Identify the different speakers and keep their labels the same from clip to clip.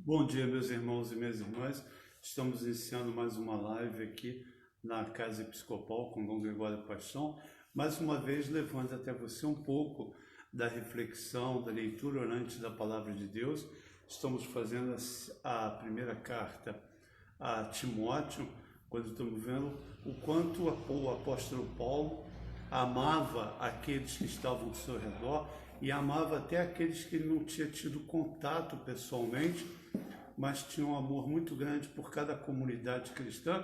Speaker 1: Bom dia, meus irmãos e minhas irmãs. Estamos iniciando mais uma live aqui na Casa Episcopal com Dom Gregório Paixão, mais uma vez levando até você um pouco da reflexão, da leitura orante da Palavra de Deus. Estamos fazendo a primeira carta a Timóteo, quando estamos vendo o quanto o apóstolo Paulo amava aqueles que estavam ao seu redor e amava até aqueles que ele não tinha tido contato pessoalmente, mas tinha um amor muito grande por cada comunidade cristã,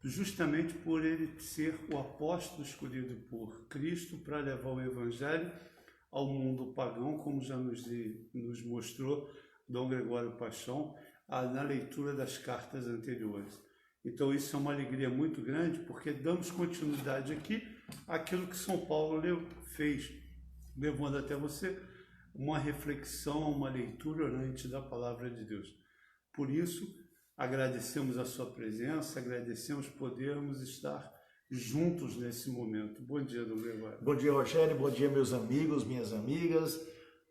Speaker 1: justamente por ele ser o apóstolo escolhido por Cristo para levar o Evangelho ao mundo pagão, como já nos mostrou Dom Gregório Paixão na leitura das cartas anteriores. Então isso é uma alegria muito grande, porque damos continuidade aqui àquilo que São Paulo fez, levando até você uma reflexão, uma leitura orante da Palavra de Deus. Por isso, agradecemos a sua presença, agradecemos podermos estar juntos nesse momento. Bom dia, Dom Gregório.
Speaker 2: Bom dia, Rogério. Bom dia, meus amigos, minhas amigas.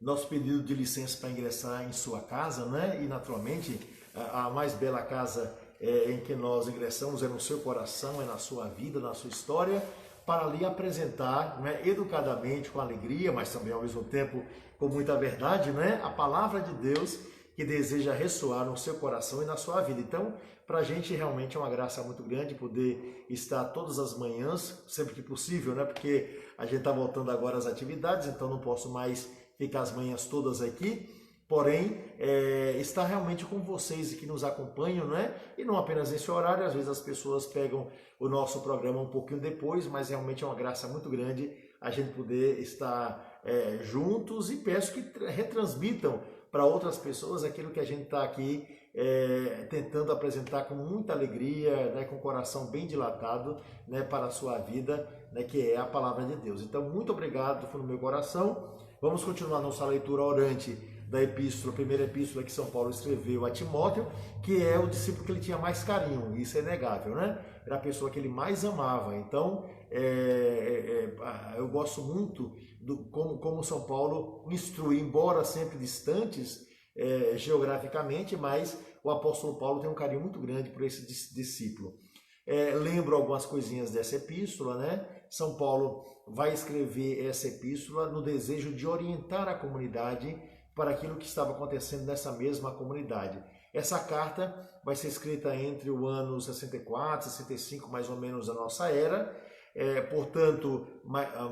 Speaker 2: Nosso pedido de licença para ingressar em sua casa, né? E, naturalmente, a mais bela casa em que nós ingressamos é no seu coração, é na sua vida, na sua história, para lhe apresentar, né, educadamente, com alegria, mas também ao mesmo tempo com muita verdade, né, a palavra de Deus que deseja ressoar no seu coração e na sua vida. Então, para a gente realmente é uma graça muito grande poder estar todas as manhãs, sempre que possível, né, porque a gente está voltando agora às atividades, então não posso mais ficar as manhãs todas aqui. Porém, estar realmente com vocês e que nos acompanham, né? E não apenas nesse horário, às vezes as pessoas pegam o nosso programa um pouquinho depois, mas realmente é uma graça muito grande a gente poder estar juntos, e peço que retransmitam para outras pessoas aquilo que a gente está aqui tentando apresentar com muita alegria, né? Com o coração bem dilatado, né? Para a sua vida, né? Que é a Palavra de Deus. Então, muito obrigado do fundo do meu coração. Vamos continuar nossa leitura orante da epístola, a primeira epístola que São Paulo escreveu a Timóteo, que é o discípulo que ele tinha mais carinho, isso é inegável, né? Era a pessoa que ele mais amava. Então, eu gosto muito como São Paulo instrui, embora sempre distantes geograficamente, mas o apóstolo Paulo tem um carinho muito grande por esse discípulo. Lembro algumas coisinhas dessa epístola, né? São Paulo vai escrever essa epístola no desejo de orientar a comunidade para aquilo que estava acontecendo nessa mesma comunidade. Essa carta vai ser escrita entre o ano 64, 65, mais ou menos, da nossa era, portanto,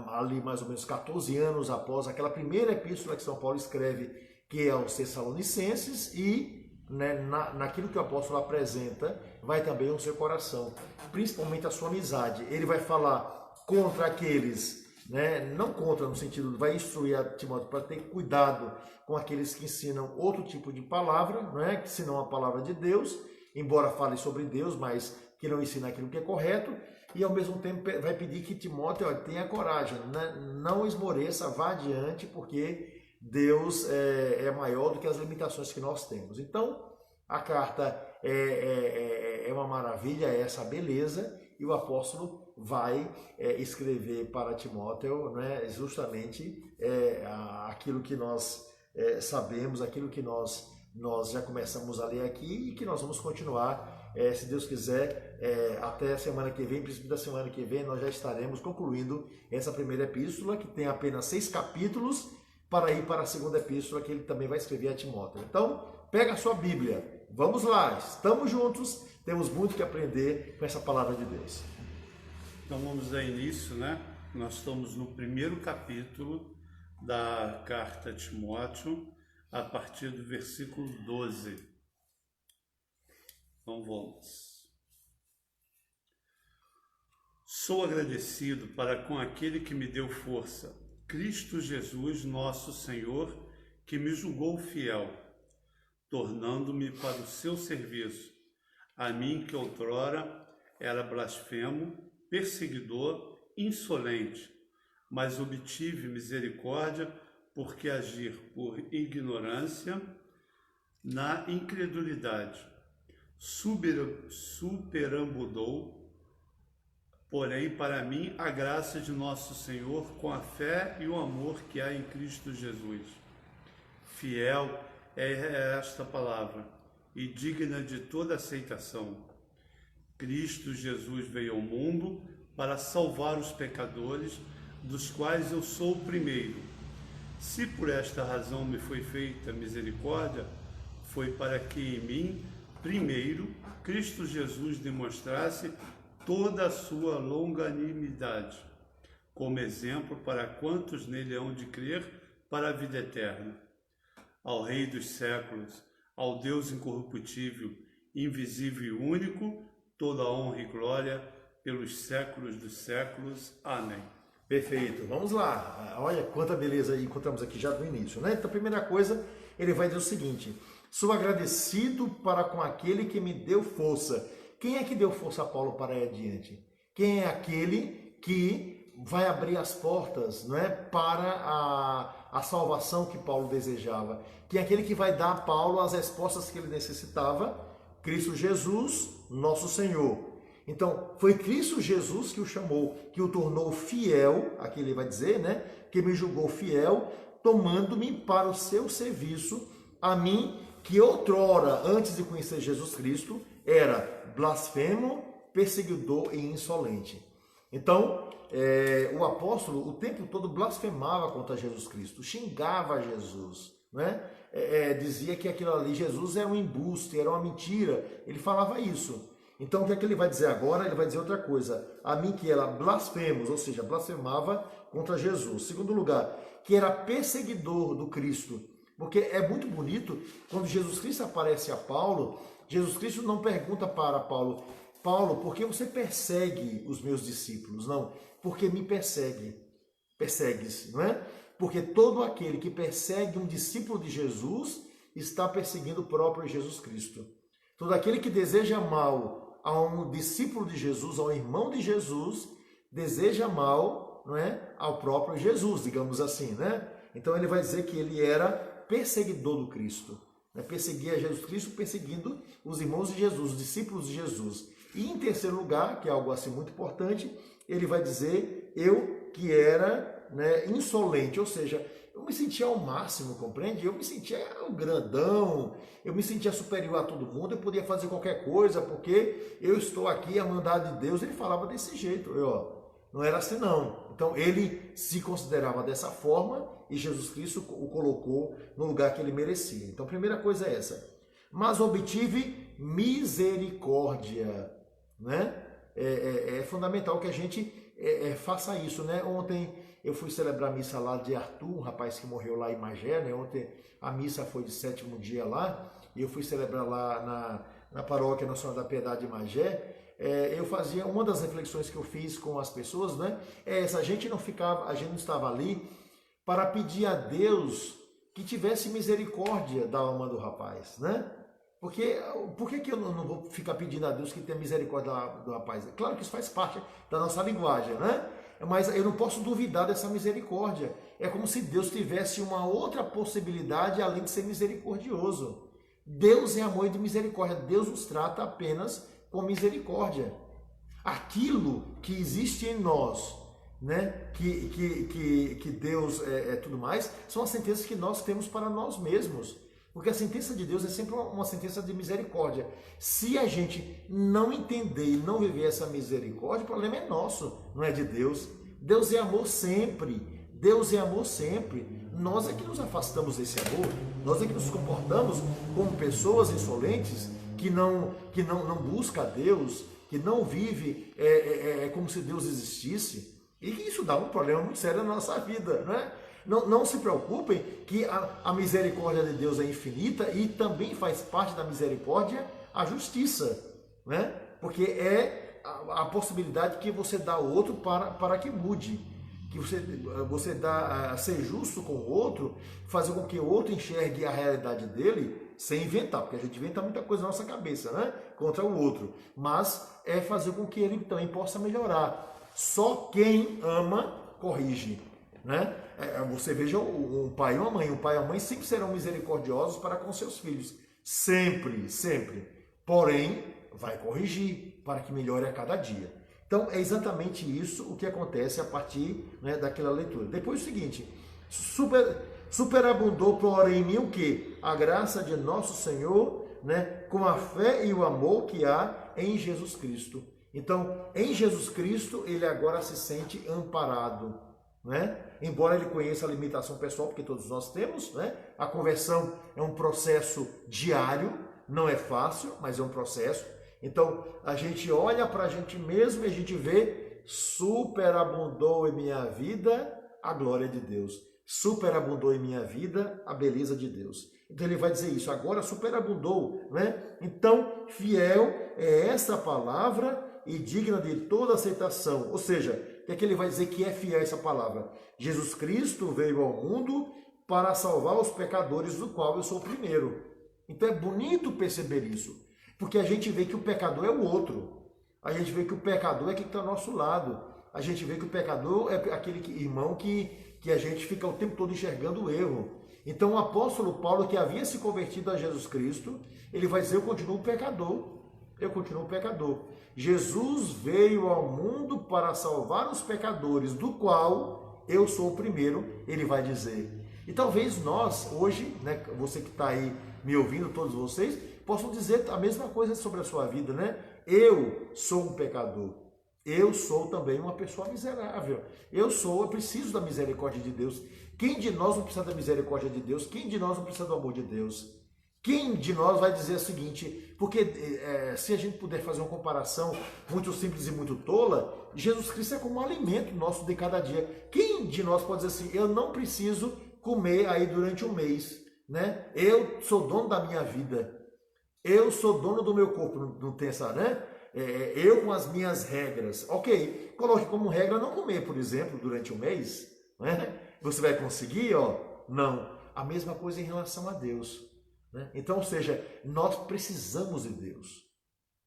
Speaker 2: ali mais ou menos 14 anos após aquela primeira epístola que São Paulo escreve, que é aos Tessalonicenses, e né, naquilo que o apóstolo apresenta, vai também o seu coração, principalmente a sua amizade. Ele vai falar contra aqueles, né, não contra no sentido, vai instruir a Timóteo para ter cuidado com aqueles que ensinam outro tipo de palavra, né, que senão a palavra de Deus, embora fale sobre Deus, mas que não ensina aquilo que é correto, e ao mesmo tempo vai pedir que Timóteo tenha coragem, né, não esmoreça, vá adiante, porque Deus é maior do que as limitações que nós temos. Então, a carta é uma maravilha, é essa beleza, e o apóstolo vai escrever para Timóteo, né, justamente aquilo que nós sabemos, aquilo que nós já começamos a ler aqui e que nós vamos continuar, se Deus quiser, até a semana que vem, princípio da semana que vem, nós já estaremos concluindo essa primeira epístola, que tem apenas 6 capítulos, para ir para a segunda epístola, que ele também vai escrever a Timóteo. Então, pega a sua Bíblia, vamos lá, estamos juntos, temos muito que aprender com essa palavra de Deus.
Speaker 1: Então vamos dar início, né? Nós estamos no primeiro capítulo da carta a Timóteo, a partir do versículo 12. Então vamos. Sou agradecido para com aquele que me deu força, Cristo Jesus, nosso Senhor, que me julgou fiel, tornando-me para o seu serviço, a mim que outrora era blasfemo, perseguidor, insolente, mas obtive misericórdia, porque agir por ignorância na incredulidade. Superambudou, porém, para mim, a graça de nosso Senhor com a fé e o amor que há em Cristo Jesus. Fiel é esta palavra, e digna de toda aceitação. Cristo Jesus veio ao mundo para salvar os pecadores, dos quais eu sou o primeiro. Se por esta razão me foi feita misericórdia, foi para que em mim, primeiro, Cristo Jesus demonstrasse toda a sua longanimidade, como exemplo para quantos nele hão de crer para a vida eterna. Ao Rei dos séculos, ao Deus incorruptível, invisível e único, toda honra e glória pelos séculos dos séculos. Amém.
Speaker 2: Perfeito. Vamos lá. Olha quanta beleza encontramos aqui já do início, né? Então, a primeira coisa, ele vai dizer o seguinte: sou agradecido para com aquele que me deu força. Quem é que deu força a Paulo para ir adiante? Quem é aquele que vai abrir as portas, não é, para a salvação que Paulo desejava? Quem é aquele que vai dar a Paulo as respostas que ele necessitava? Cristo Jesus, nosso Senhor. Então, foi Cristo Jesus que o chamou, que o tornou fiel, aqui ele vai dizer, né? Que me julgou fiel, tomando-me para o seu serviço, a mim, que outrora, antes de conhecer Jesus Cristo, era blasfemo, perseguidor e insolente. Então, o apóstolo o tempo todo blasfemava contra Jesus Cristo, xingava Jesus, né? Dizia que aquilo ali, Jesus era um embuste, era uma mentira, ele falava isso. Então, o que é que ele vai dizer agora? Ele vai dizer outra coisa. A mim que era blasfemos, ou seja, blasfemava contra Jesus. Segundo lugar, que era perseguidor do Cristo. Porque é muito bonito, quando Jesus Cristo aparece a Paulo, Jesus Cristo não pergunta para Paulo, Paulo, por que você persegue os meus discípulos? Não, porque me persegues, não é? Porque todo aquele que persegue um discípulo de Jesus está perseguindo o próprio Jesus Cristo. Todo aquele que deseja mal a um discípulo de Jesus, a um irmão de Jesus, deseja mal, não é, ao próprio Jesus, digamos assim, né? Então ele vai dizer que ele era perseguidor do Cristo, né? Perseguia Jesus Cristo, perseguindo os irmãos de Jesus, os discípulos de Jesus. E em terceiro lugar, que é algo assim muito importante, ele vai dizer, eu que era, né, insolente, ou seja, eu me sentia ao máximo, compreende? Eu me sentia grandão, eu me sentia superior a todo mundo, eu podia fazer qualquer coisa, porque eu estou aqui a mandado de Deus. Ele falava desse jeito, não era assim não. Então ele se considerava dessa forma e Jesus Cristo o colocou no lugar que ele merecia. Então a primeira coisa é essa. Mas obtive misericórdia, né? É fundamental que a gente faça isso, né? Ontem eu fui celebrar a missa lá de Arthur, um rapaz que morreu lá em Magé, né? Ontem a missa foi de 7º dia lá, e eu fui celebrar lá na paróquia Nossa Senhora da Piedade de Magé. Eu fazia, uma das reflexões que eu fiz com as pessoas, né? A gente não estava ali para pedir a Deus que tivesse misericórdia da alma do rapaz, né? Porque, por que eu não vou ficar pedindo a Deus que tenha misericórdia do rapaz? Claro que isso faz parte da nossa linguagem, né? Mas eu não posso duvidar dessa misericórdia. É como se Deus tivesse uma outra possibilidade além de ser misericordioso. Deus é amor e de misericórdia. Deus nos trata apenas com misericórdia. Aquilo que existe em nós, né? Que Deus é tudo mais, são as sentenças que nós temos para nós mesmos. Porque a sentença de Deus é sempre uma sentença de misericórdia. Se a gente não entender e não viver essa misericórdia, o problema é nosso, não é de Deus. Deus é amor sempre. Deus é amor sempre. Nós é que nos afastamos desse amor. Nós é que nos comportamos como pessoas insolentes que não busca a Deus, que não vive como se Deus existisse. E isso dá um problema muito sério na nossa vida, não é? Não se preocupem que a misericórdia de Deus é infinita e também faz parte da misericórdia a justiça, né? Porque é a possibilidade que você dá ao outro para que mude, que você dá ser justo com o outro, fazer com que o outro enxergue a realidade dele sem inventar, porque a gente inventa muita coisa na nossa cabeça, né? Contra o outro, mas é fazer com que ele também possa melhorar. Só quem ama corrige, né? Você veja um pai e uma mãe. Um pai e uma mãe sempre serão misericordiosos para com seus filhos. Sempre, sempre. Porém, vai corrigir para que melhore a cada dia. Então, é exatamente isso o que acontece a partir, né, daquela leitura. Depois o seguinte, Superabundou, porém, em mim o quê? A graça de nosso Senhor, né? Com a fé e o amor que há em Jesus Cristo. Então, em Jesus Cristo, ele agora se sente amparado, né? Embora ele conheça a limitação pessoal, porque todos nós temos, né? A conversão é um processo diário, não é fácil, mas é um processo. Então, a gente olha para a gente mesmo e a gente vê: superabundou em minha vida a glória de Deus. Superabundou em minha vida a beleza de Deus. Então ele vai dizer isso: agora superabundou, né? Então, fiel é essa palavra e digna de toda aceitação. Ou seja, o que é que ele vai dizer que é fiel essa palavra? Jesus Cristo veio ao mundo para salvar os pecadores, do qual eu sou o primeiro. Então é bonito perceber isso, porque a gente vê que o pecador é o outro. A gente vê que o pecador é quem está ao nosso lado. A gente vê que o pecador é aquele irmão que a gente fica o tempo todo enxergando o erro. Então o apóstolo Paulo, que havia se convertido a Jesus Cristo, ele vai dizer: eu continuo pecador. Eu continuo pecador. Jesus veio ao mundo para salvar os pecadores, do qual eu sou o primeiro, ele vai dizer. E talvez nós, hoje, né, você que está aí me ouvindo, todos vocês, possam dizer a mesma coisa sobre a sua vida, né? Eu sou um pecador. Eu sou também uma pessoa miserável. Eu preciso da misericórdia de Deus. Quem de nós não precisa da misericórdia de Deus? Quem de nós não precisa do amor de Deus? Quem de nós vai dizer o seguinte, porque se a gente puder fazer uma comparação muito simples e muito tola, Jesus Cristo é como um alimento nosso de cada dia. Quem de nós pode dizer assim: eu não preciso comer aí durante um mês, né? Eu sou dono da minha vida, eu sou dono do meu corpo, não tem essa, né? Eu com as minhas regras. Ok, coloque como regra não comer, por exemplo, durante um mês, né? Você vai conseguir? Não. A mesma coisa em relação a Deus. Né? Então, ou seja, nós precisamos de Deus.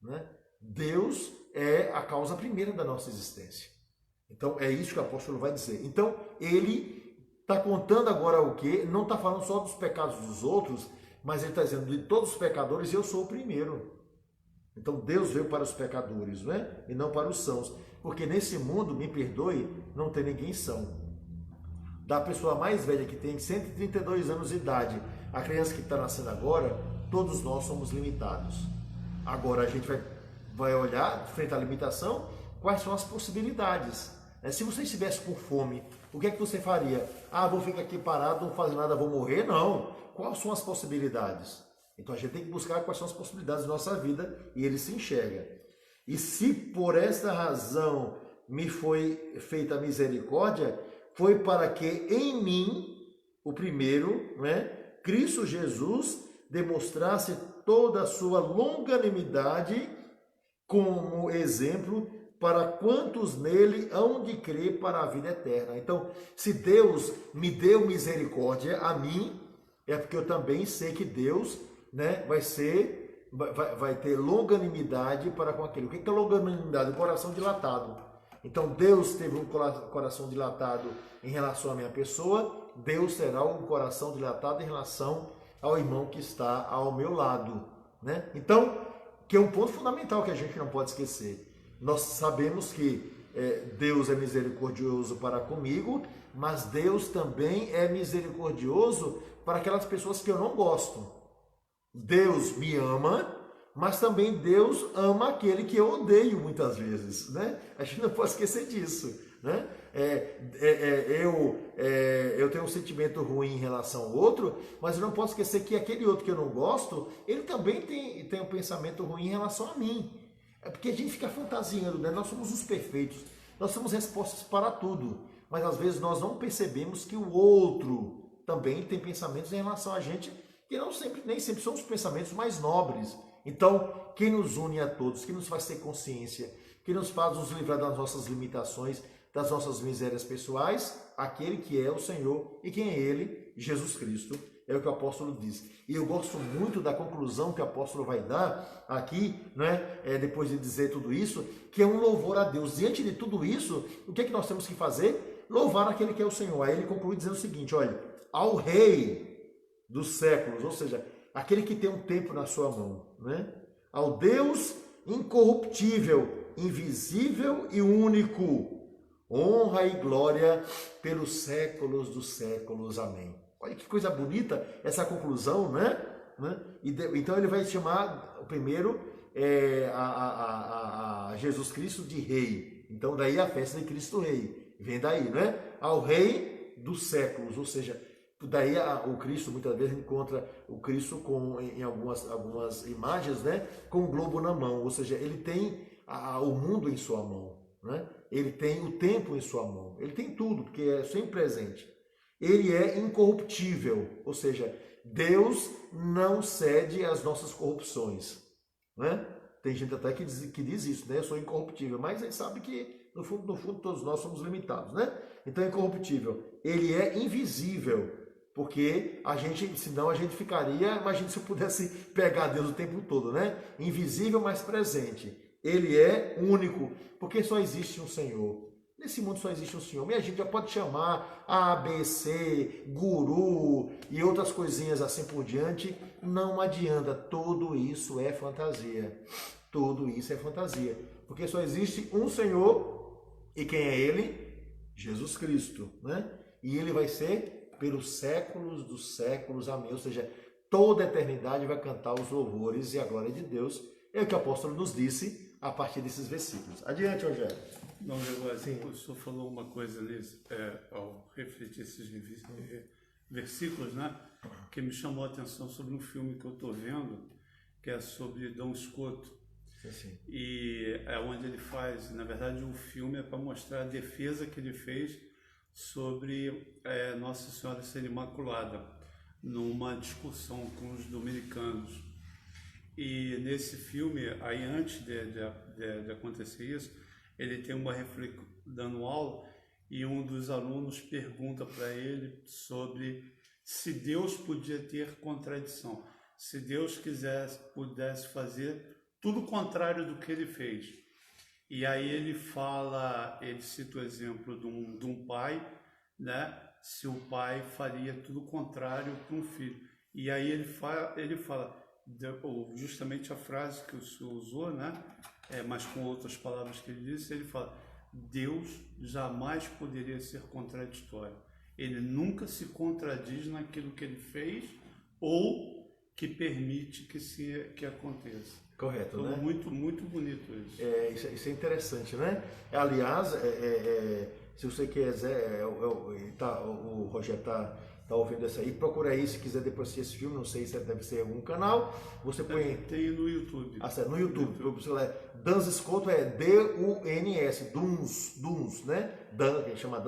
Speaker 2: Né? Deus é a causa primeira da nossa existência. Então, é isso que o apóstolo vai dizer. Então, ele está contando agora o quê? Não está falando só dos pecados dos outros, mas ele está dizendo: de todos os pecadores, eu sou o primeiro. Então, Deus veio para os pecadores, né? E não para os sãos. Porque nesse mundo, me perdoe, não tem ninguém são. Da pessoa mais velha, que tem 132 anos de idade, a criança que está nascendo agora, todos nós somos limitados. Agora a gente vai olhar, frente à limitação, quais são as possibilidades. Se você estivesse com fome, o que é que você faria? Vou ficar aqui parado, não fazer nada, vou morrer? Não. Quais são as possibilidades? Então a gente tem que buscar quais são as possibilidades da nossa vida, e ele se enxerga. E se por esta razão me foi feita a misericórdia, foi para que em mim, o primeiro, né, Cristo Jesus, demonstrasse toda a sua longanimidade como exemplo para quantos nele hão de crer para a vida eterna. Então, se Deus me deu misericórdia a mim, é porque eu também sei que Deus, né, vai ter longanimidade para com aquele. O que é longanimidade? O coração dilatado. Então, Deus teve um coração dilatado em relação à minha pessoa, Deus terá um coração dilatado em relação ao irmão que está ao meu lado, né? Então, que é um ponto fundamental que a gente não pode esquecer. Nós sabemos que Deus é misericordioso para comigo, mas Deus também é misericordioso para aquelas pessoas que eu não gosto. Deus me ama, mas também Deus ama aquele que eu odeio muitas vezes, né? A gente não pode esquecer disso, né? Eu tenho um sentimento ruim em relação ao outro, mas eu não posso esquecer que aquele outro que eu não gosto, ele também tem um pensamento ruim em relação a mim. É porque a gente fica fantasiando, né? Nós somos os perfeitos, nós somos respostas para tudo, mas às vezes nós não percebemos que o outro também tem pensamentos em relação a gente que nem sempre são os pensamentos mais nobres. Então, quem nos une a todos, quem nos faz ter consciência, quem nos faz nos livrar das nossas limitações, das nossas misérias pessoais, aquele que é o Senhor. E quem é Ele? Jesus Cristo. É o que o apóstolo diz. E eu gosto muito da conclusão que o apóstolo vai dar aqui, né? Depois de dizer tudo isso, que é um louvor a Deus. Diante de tudo isso, o que é que nós temos que fazer? Louvar aquele que é o Senhor. Aí ele conclui dizendo o seguinte: olha, ao Rei dos séculos, ou seja, aquele que tem um tempo na sua mão, né? Ao Deus incorruptível, invisível e único, honra e glória pelos séculos dos séculos. Amém. Olha que coisa bonita essa conclusão, né? Então ele vai chamar primeiro a Jesus Cristo de Rei. Então daí a festa de Cristo Rei. Vem daí, né? Ao Rei dos séculos, ou seja, daí o Cristo, muitas vezes encontra o Cristo em algumas imagens, né? Com o globo na mão, ou seja, ele tem o mundo em sua mão, né? Ele tem o tempo em sua mão, ele tem tudo, porque é sempre presente. Ele é incorruptível, ou seja, Deus não cede às nossas corrupções, né? Tem gente até que diz isso, né? Eu sou incorruptível, mas a gente sabe que no fundo todos nós somos limitados, né? Então é incorruptível. Ele é invisível, porque senão a gente ficaria, imagina se eu pudesse pegar Deus o tempo todo, né? Invisível, mas presente. Ele é único, porque só existe um Senhor. Nesse mundo só existe um Senhor. E a gente já pode chamar A, B, C, guru e outras coisinhas assim por diante. Não adianta. Tudo isso é fantasia. Tudo isso é fantasia. Porque só existe um Senhor. E quem é Ele? Jesus Cristo, né? E Ele vai ser pelos séculos dos séculos. Amém. Ou seja, toda a eternidade vai cantar os louvores e a glória de Deus. É o que o apóstolo nos disse a partir desses versículos. Adiante, Rogério.
Speaker 1: Não, Gregório, o senhor falou uma coisa ao refletir esses versículos, né, que me chamou a atenção sobre um filme que eu estou vendo, que é sobre Dom Scoto.
Speaker 2: Sim.
Speaker 1: E é onde ele faz, na verdade, o filme é para mostrar a defesa que ele fez sobre Nossa Senhora ser Imaculada, numa discussão com os dominicanos. E nesse filme, aí antes de acontecer isso, ele tem dando aula e um dos alunos pergunta para ele sobre se Deus podia ter contradição, se Deus pudesse fazer tudo o contrário do que ele fez. E aí ele cita o exemplo de um pai, né? Se o pai faria tudo o contrário para um filho. E aí ele fala justamente a frase que o senhor usou, né? Mas com outras palavras que ele disse, ele fala: Deus jamais poderia ser contraditório. Ele nunca se contradiz naquilo que ele fez ou que permite que aconteça.
Speaker 2: Correto,
Speaker 1: então,
Speaker 2: né?
Speaker 1: Muito, muito bonito isso.
Speaker 2: Isso é interessante, né? Aliás, se você quiser, o Rogério tá ouvindo essa aí, procura aí se quiser depois assistir esse filme, não sei se deve ser algum canal, você põe...
Speaker 1: Tem no YouTube.
Speaker 2: No YouTube. Você lá, Duns Scoto é D-U-N-S, Duns, né? Dan, que a gente chama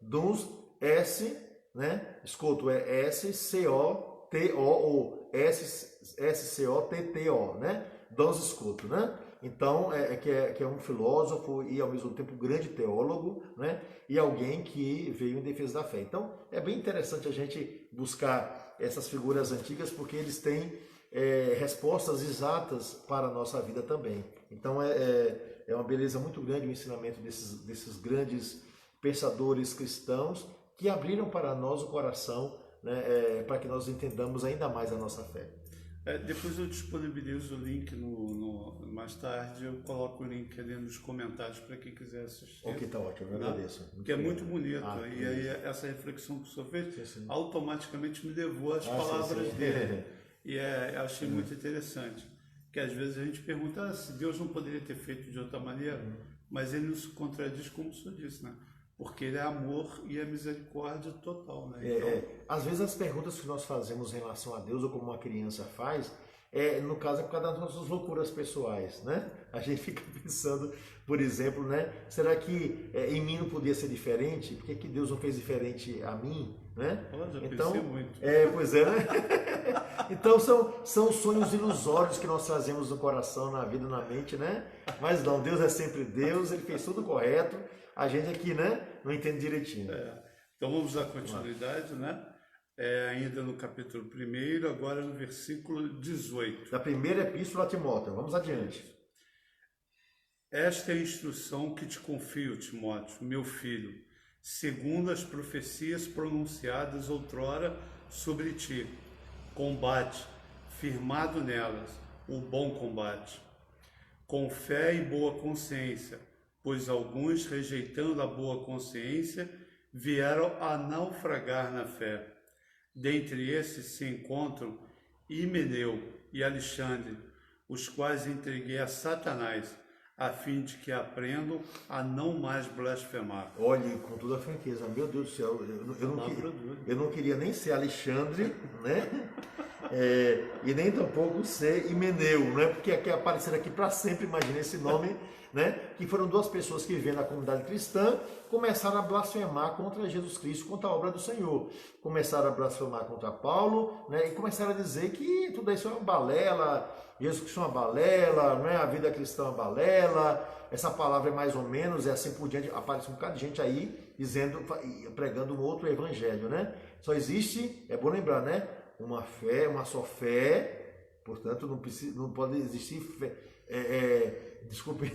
Speaker 2: Duns, S, né? Scoto é S-C-O-T-O-O, S-C-O-T-T-O, né? Duns Scoto, né? Então, que é um filósofo e ao mesmo tempo grande teólogo, né? E alguém que veio em defesa da fé. Então, é bem interessante a gente buscar essas figuras antigas porque eles têm respostas exatas para a nossa vida também. Então, é uma beleza muito grande o ensinamento desses grandes pensadores cristãos que abriram para nós o coração, né? Para que nós entendamos ainda mais a nossa fé.
Speaker 1: Depois eu disponibilizo o link mais tarde, eu coloco o link ali nos comentários para quem quiser assistir.
Speaker 2: Ok, tá ótimo, eu agradeço.
Speaker 1: Que é muito bonito. E aí essa reflexão que o senhor fez automaticamente me levou às palavras dele. E eu achei muito interessante. Que às vezes a gente pergunta se Deus não poderia ter feito de outra maneira, mas ele não se contradiz como o senhor disse, né? Porque ele é amor e é misericórdia total, né? Então...
Speaker 2: Às vezes as perguntas que nós fazemos em relação a Deus, ou como uma criança faz, no caso é por causa das nossas loucuras pessoais, né? A gente fica pensando, por exemplo, né? Será que em mim não podia ser diferente? Por que Deus não fez diferente a mim? Né?
Speaker 1: Então, muito.
Speaker 2: Pois é, né? Então são sonhos ilusórios que nós trazemos no coração, na vida, na mente, né? Mas não, Deus é sempre Deus, Ele fez tudo correto. A gente aqui, né, não entende direitinho.
Speaker 1: Então vamos dar continuidade, né? Ainda no capítulo 1, agora no versículo 18.
Speaker 2: Da primeira epístola a Timóteo. Vamos adiante.
Speaker 1: Esta é a instrução que te confio, Timóteo, meu filho, segundo as profecias pronunciadas outrora sobre ti. Combate, firmado nelas, o bom combate, com fé e boa consciência, pois alguns, rejeitando a boa consciência, vieram a naufragar na fé. Dentre esses se encontram Himeneu e Alexandre, os quais entreguei a Satanás, a fim de que aprendam a não mais blasfemar.
Speaker 2: Olha, com toda a franqueza, meu Deus do céu, eu não queria nem ser Alexandre, né? E nem tampouco ser Himeneu, né? Porque aqui aparecer aqui para sempre, imagina esse nome, né? Que foram duas pessoas que vivem na comunidade cristã, começaram a blasfemar contra Jesus Cristo, contra a obra do Senhor. Começaram a blasfemar contra Paulo, né? E começaram a dizer que tudo isso é uma balela, Jesus Cristo é uma balela, né? A vida cristã é uma balela, essa palavra é mais ou menos, é assim por diante. Aparece um bocado de gente aí dizendo, pregando um outro evangelho, né? Só existe, é bom lembrar, né? Uma fé, uma só fé, portanto não pode existir fé. Desculpe,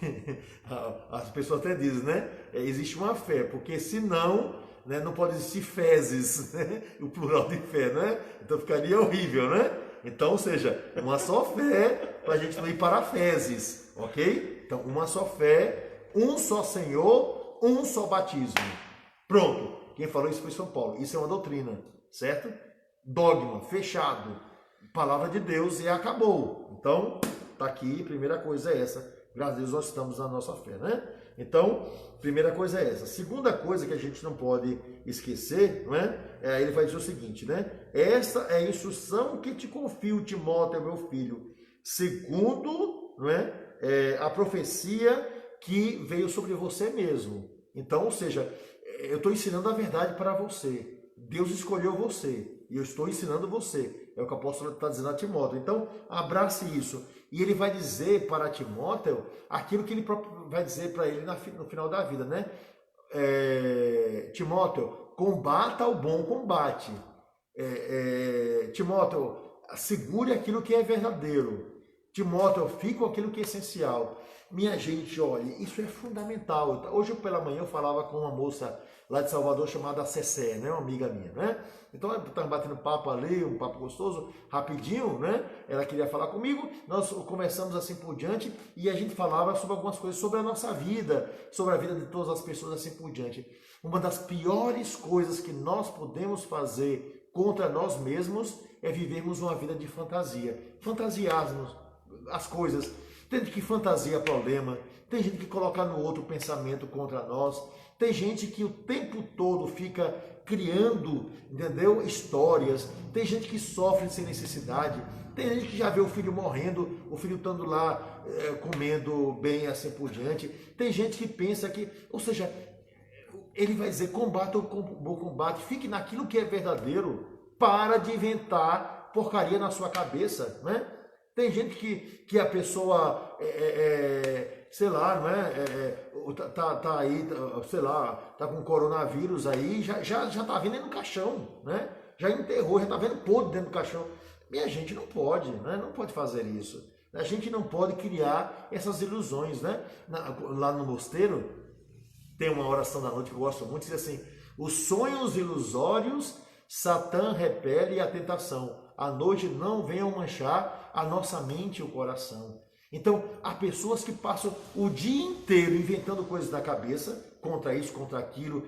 Speaker 2: as pessoas até dizem, né? Existe uma fé, porque senão, né, não pode existir fezes, né? O plural de fé, né? Então ficaria horrível, né? Então, ou seja, uma só fé para a gente não ir para fezes, ok? Então, uma só fé, um só Senhor, um só batismo. Pronto. Quem falou isso foi São Paulo. Isso é uma doutrina, certo? Dogma, fechado. Palavra de Deus e acabou. Então, tá aqui, primeira coisa é essa. Graças a Deus nós estamos na nossa fé, né? Então, primeira coisa é essa. Segunda coisa que a gente não pode esquecer, não é? Ele vai dizer o seguinte, né? Essa é a instrução que te confio, Timóteo, meu filho, segundo, não é? A profecia que veio sobre você mesmo. Então, ou seja, eu estou ensinando a verdade para você. Deus escolheu você e eu estou ensinando você. É o que o apóstolo está dizendo a Timóteo. Então, abrace isso. E ele vai dizer para Timóteo aquilo que ele próprio vai dizer para ele no final da vida, né? Timóteo, combata o bom combate. Timóteo, segure aquilo que é verdadeiro. Timóteo, fique com aquilo que é essencial. Minha gente, olha, isso é fundamental. Hoje pela manhã eu falava com uma moça lá de Salvador chamada Cessé, né? Uma amiga minha, né? Então, estamos batendo papo ali, um papo gostoso, rapidinho, né? Ela queria falar comigo, nós conversamos assim por diante e a gente falava sobre algumas coisas, sobre a nossa vida, sobre a vida de todas as pessoas assim por diante. Uma das piores coisas que nós podemos fazer contra nós mesmos é vivermos uma vida de fantasia. Fantasiarmos as coisas. Tem gente que fantasia problema, tem gente que coloca no outro pensamento contra nós, tem gente que o tempo todo fica criando, entendeu? Histórias, tem gente que sofre sem necessidade, tem gente que já vê o filho morrendo, o filho estando lá comendo bem assim por diante, tem gente que pensa que, ou seja, ele vai dizer, combate o bom combate, fique naquilo que é verdadeiro, para de inventar porcaria na sua cabeça, né? Tem gente que a pessoa, sei lá, não é? Tá aí, sei lá, tá com coronavírus aí, já tá vendo no caixão, né? Já enterrou, já tá vendo podre dentro do caixão. Minha gente não pode, né? Não pode fazer isso. A gente não pode criar essas ilusões, né? Lá no mosteiro, tem uma oração da noite que eu gosto muito, diz assim, os sonhos ilusórios, Satã repele a tentação. A noite não venham manchar a nossa mente e o coração. Então, há pessoas que passam o dia inteiro inventando coisas na cabeça, contra isso, contra aquilo,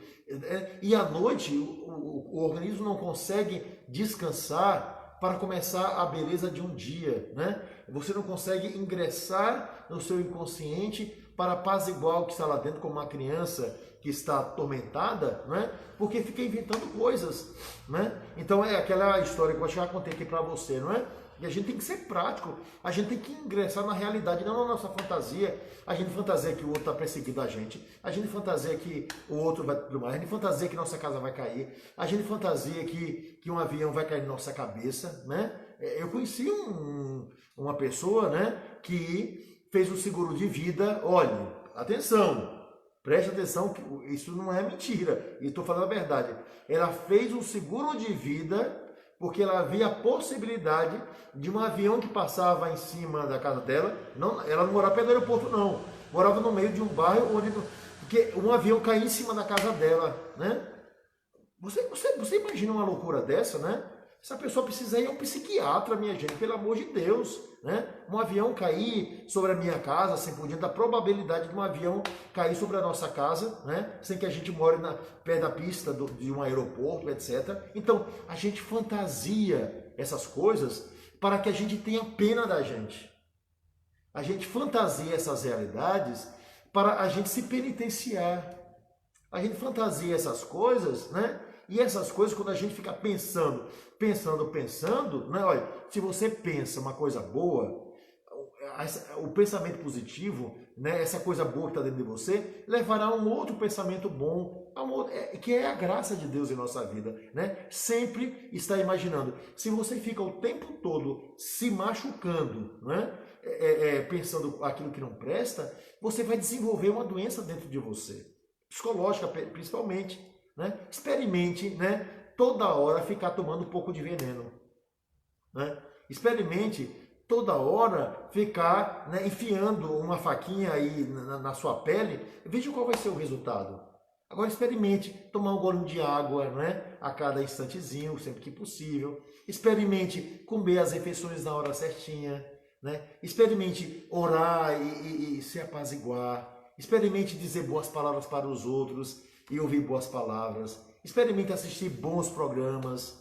Speaker 2: e à noite o organismo não consegue descansar para começar a beleza de um dia, né? Você não consegue ingressar no seu inconsciente para apaziguar o que está lá dentro, como uma criança que está atormentada, né? Porque fica inventando coisas, né? Então é aquela história que eu já contei aqui para você, não é? E a gente tem que ser prático, a gente tem que ingressar na realidade, não na nossa fantasia. A gente fantasia que o outro está perseguindo a gente fantasia que o outro vai tudo mais, a gente fantasia que nossa casa vai cair, a gente fantasia que um avião vai cair na nossa cabeça, né? Eu conheci uma pessoa, né, que fez um seguro de vida. Olha, atenção, preste atenção, que isso não é mentira, e estou falando a verdade. Ela fez um seguro de vida porque ela via a possibilidade de um avião que passava em cima da casa dela. Não, ela não morava perto do aeroporto, não. Morava no meio de um bairro porque um avião caía em cima da casa dela, né? Você imagina uma loucura dessa, né? Essa pessoa precisa ir a um psiquiatra, minha gente, pelo amor de Deus, né? Um avião cair sobre a minha casa, 100% da probabilidade de um avião cair sobre a nossa casa, né? Sem que a gente more perto da pista de um aeroporto, etc. Então, a gente fantasia essas coisas para que a gente tenha pena da gente. A gente fantasia essas realidades para a gente se penitenciar. A gente fantasia essas coisas, né? E essas coisas, quando a gente fica pensando, né? Olha, se você pensa uma coisa boa, o pensamento positivo, né? Essa coisa boa que está dentro de você, levará a um outro pensamento bom, que é a graça de Deus em nossa vida, né? Sempre está imaginando. Se você fica o tempo todo se machucando, né? Pensando aquilo que não presta, você vai desenvolver uma doença dentro de você, psicológica principalmente. Né? Experimente, né, toda hora ficar tomando um pouco de veneno. Né? Experimente toda hora ficar, né, enfiando uma faquinha aí na sua pele. Veja qual vai ser o resultado. Agora experimente tomar um golinho de água, né, a cada instantezinho, sempre que possível. Experimente comer as refeições na hora certinha. Né? Experimente orar e se apaziguar. Experimente dizer boas palavras para os outros e ouvir boas palavras. Experimente assistir bons programas.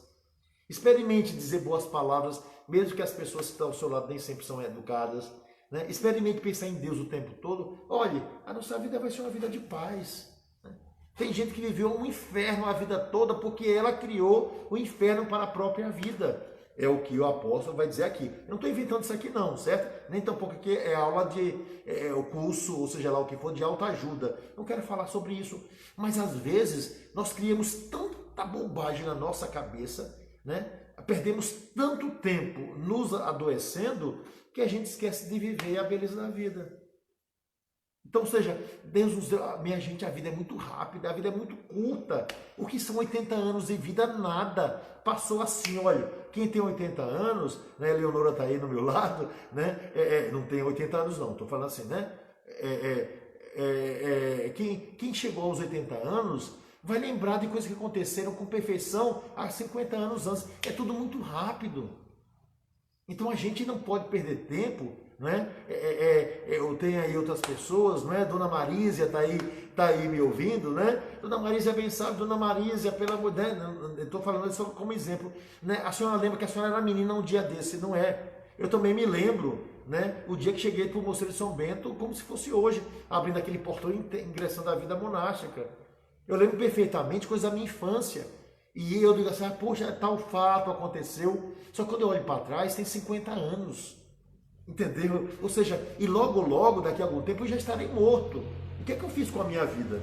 Speaker 2: Experimente dizer boas palavras, mesmo que as pessoas que estão ao seu lado nem sempre são educadas. Né? Experimente pensar em Deus o tempo todo. Olhe, a nossa vida vai ser uma vida de paz. Né? Tem gente que viveu um inferno a vida toda porque ela criou o inferno para a própria vida. É o que o apóstolo vai dizer aqui. Eu não estou inventando isso aqui não, certo? Nem tampouco aqui é aula de o curso, ou seja lá o que for, de autoajuda. Não quero falar sobre isso. Mas às vezes nós criamos tanta bobagem na nossa cabeça, né? Perdemos tanto tempo nos adoecendo que a gente esquece de viver a beleza da vida. Então, ou seja, Deus nos deu, minha gente, a vida é muito rápida, a vida é muito curta. O que são 80 anos de vida? Nada. Passou assim, olha, quem tem 80 anos, né, a Leonora está aí no meu lado, né, não tem 80 anos não, estou falando assim, né, quem chegou aos 80 anos vai lembrar de coisas que aconteceram com perfeição há 50 anos antes. É tudo muito rápido. Então a gente não pode perder tempo, né? Eu tenho aí outras pessoas, né? Dona Marísia tá aí me ouvindo, né? Dona Marísia bem sabe, Dona Marísia, pelo amor de Deus, eu estou falando isso como exemplo, né? A senhora lembra que a senhora era menina um dia desse, não é? Eu também me lembro, né? O dia que cheguei para o Mosteiro de São Bento, como se fosse hoje, abrindo aquele portão e ingressando à vida monástica. Eu lembro perfeitamente coisas da minha infância. E eu digo assim, poxa, tal fato aconteceu. Só que quando eu olho para trás, tem 50 anos. Entendeu? Ou seja, e logo, daqui a algum tempo, eu já estarei morto. O que é que eu fiz com a minha vida?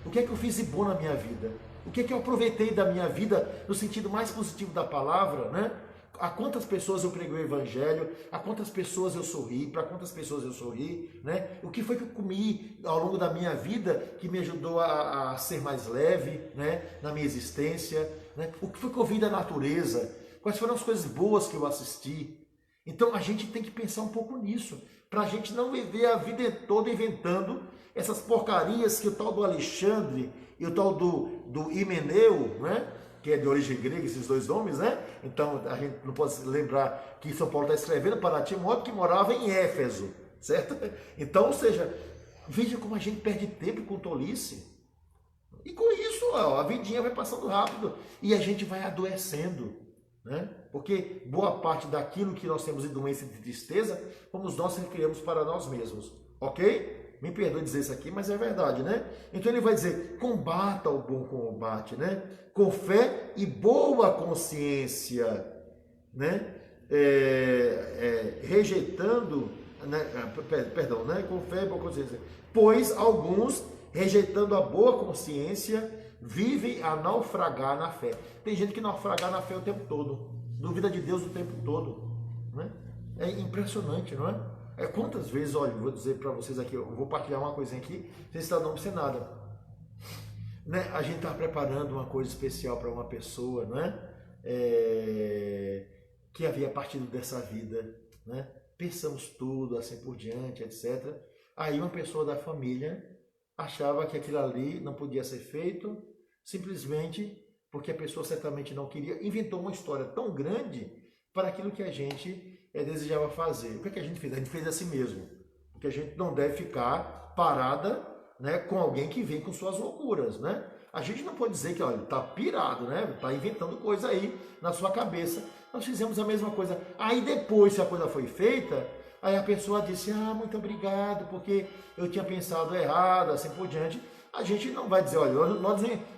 Speaker 2: O que é que eu fiz de bom na minha vida? O que é que eu aproveitei da minha vida no sentido mais positivo da palavra, né? A quantas pessoas eu preguei o evangelho, a quantas pessoas eu sorri, para quantas pessoas eu sorri, né? O que foi que eu comi ao longo da minha vida que me ajudou a ser mais leve, né? Na minha existência, né? O que foi que eu vi da natureza? Quais foram as coisas boas que eu assisti? Então a gente tem que pensar um pouco nisso, para a gente não viver a vida toda inventando essas porcarias que o tal do Alexandre e o tal do Himeneu, né? Que é de origem grega, esses dois nomes, né? Então a gente não pode lembrar que São Paulo está escrevendo para Timóteo que morava em Éfeso, certo? Então, ou seja, veja como a gente perde tempo com tolice. E com isso, ó, a vidinha vai passando rápido e a gente vai adoecendo, né? Porque boa parte daquilo que nós temos de doença e de tristeza, fomos nós que criamos para nós mesmos, ok? Me perdoe dizer isso aqui, mas é verdade, né? Então ele vai dizer, combata o bom combate, né? Com fé e boa consciência, né? Rejeitando, né? Perdão, né? Com fé e boa consciência. Pois alguns, rejeitando a boa consciência, vivem a naufragar na fé. Tem gente que naufraga na fé o tempo todo, duvida de Deus o tempo todo, né? É impressionante, não é? Quantas vezes, olha, vou dizer para vocês aqui, eu vou partilhar uma coisinha aqui, sem citar nome, sem nada. Né? A gente está preparando uma coisa especial para uma pessoa, né? Que havia partido dessa vida, né? Pensamos tudo, assim por diante, etc. Aí uma pessoa da família achava que aquilo ali não podia ser feito, simplesmente porque a pessoa certamente não queria, inventou uma história tão grande para aquilo que a gente desejava fazer. O que é que a gente fez? A gente fez assim mesmo, porque a gente não deve ficar parada, né, com alguém que vem com suas loucuras, né? A gente não pode dizer que, olha, tá pirado, né? Tá inventando coisa aí na sua cabeça. Nós fizemos a mesma coisa. Aí depois, se a coisa foi feita, aí a pessoa disse, muito obrigado, porque eu tinha pensado errado, assim por diante. A gente não vai dizer, olha,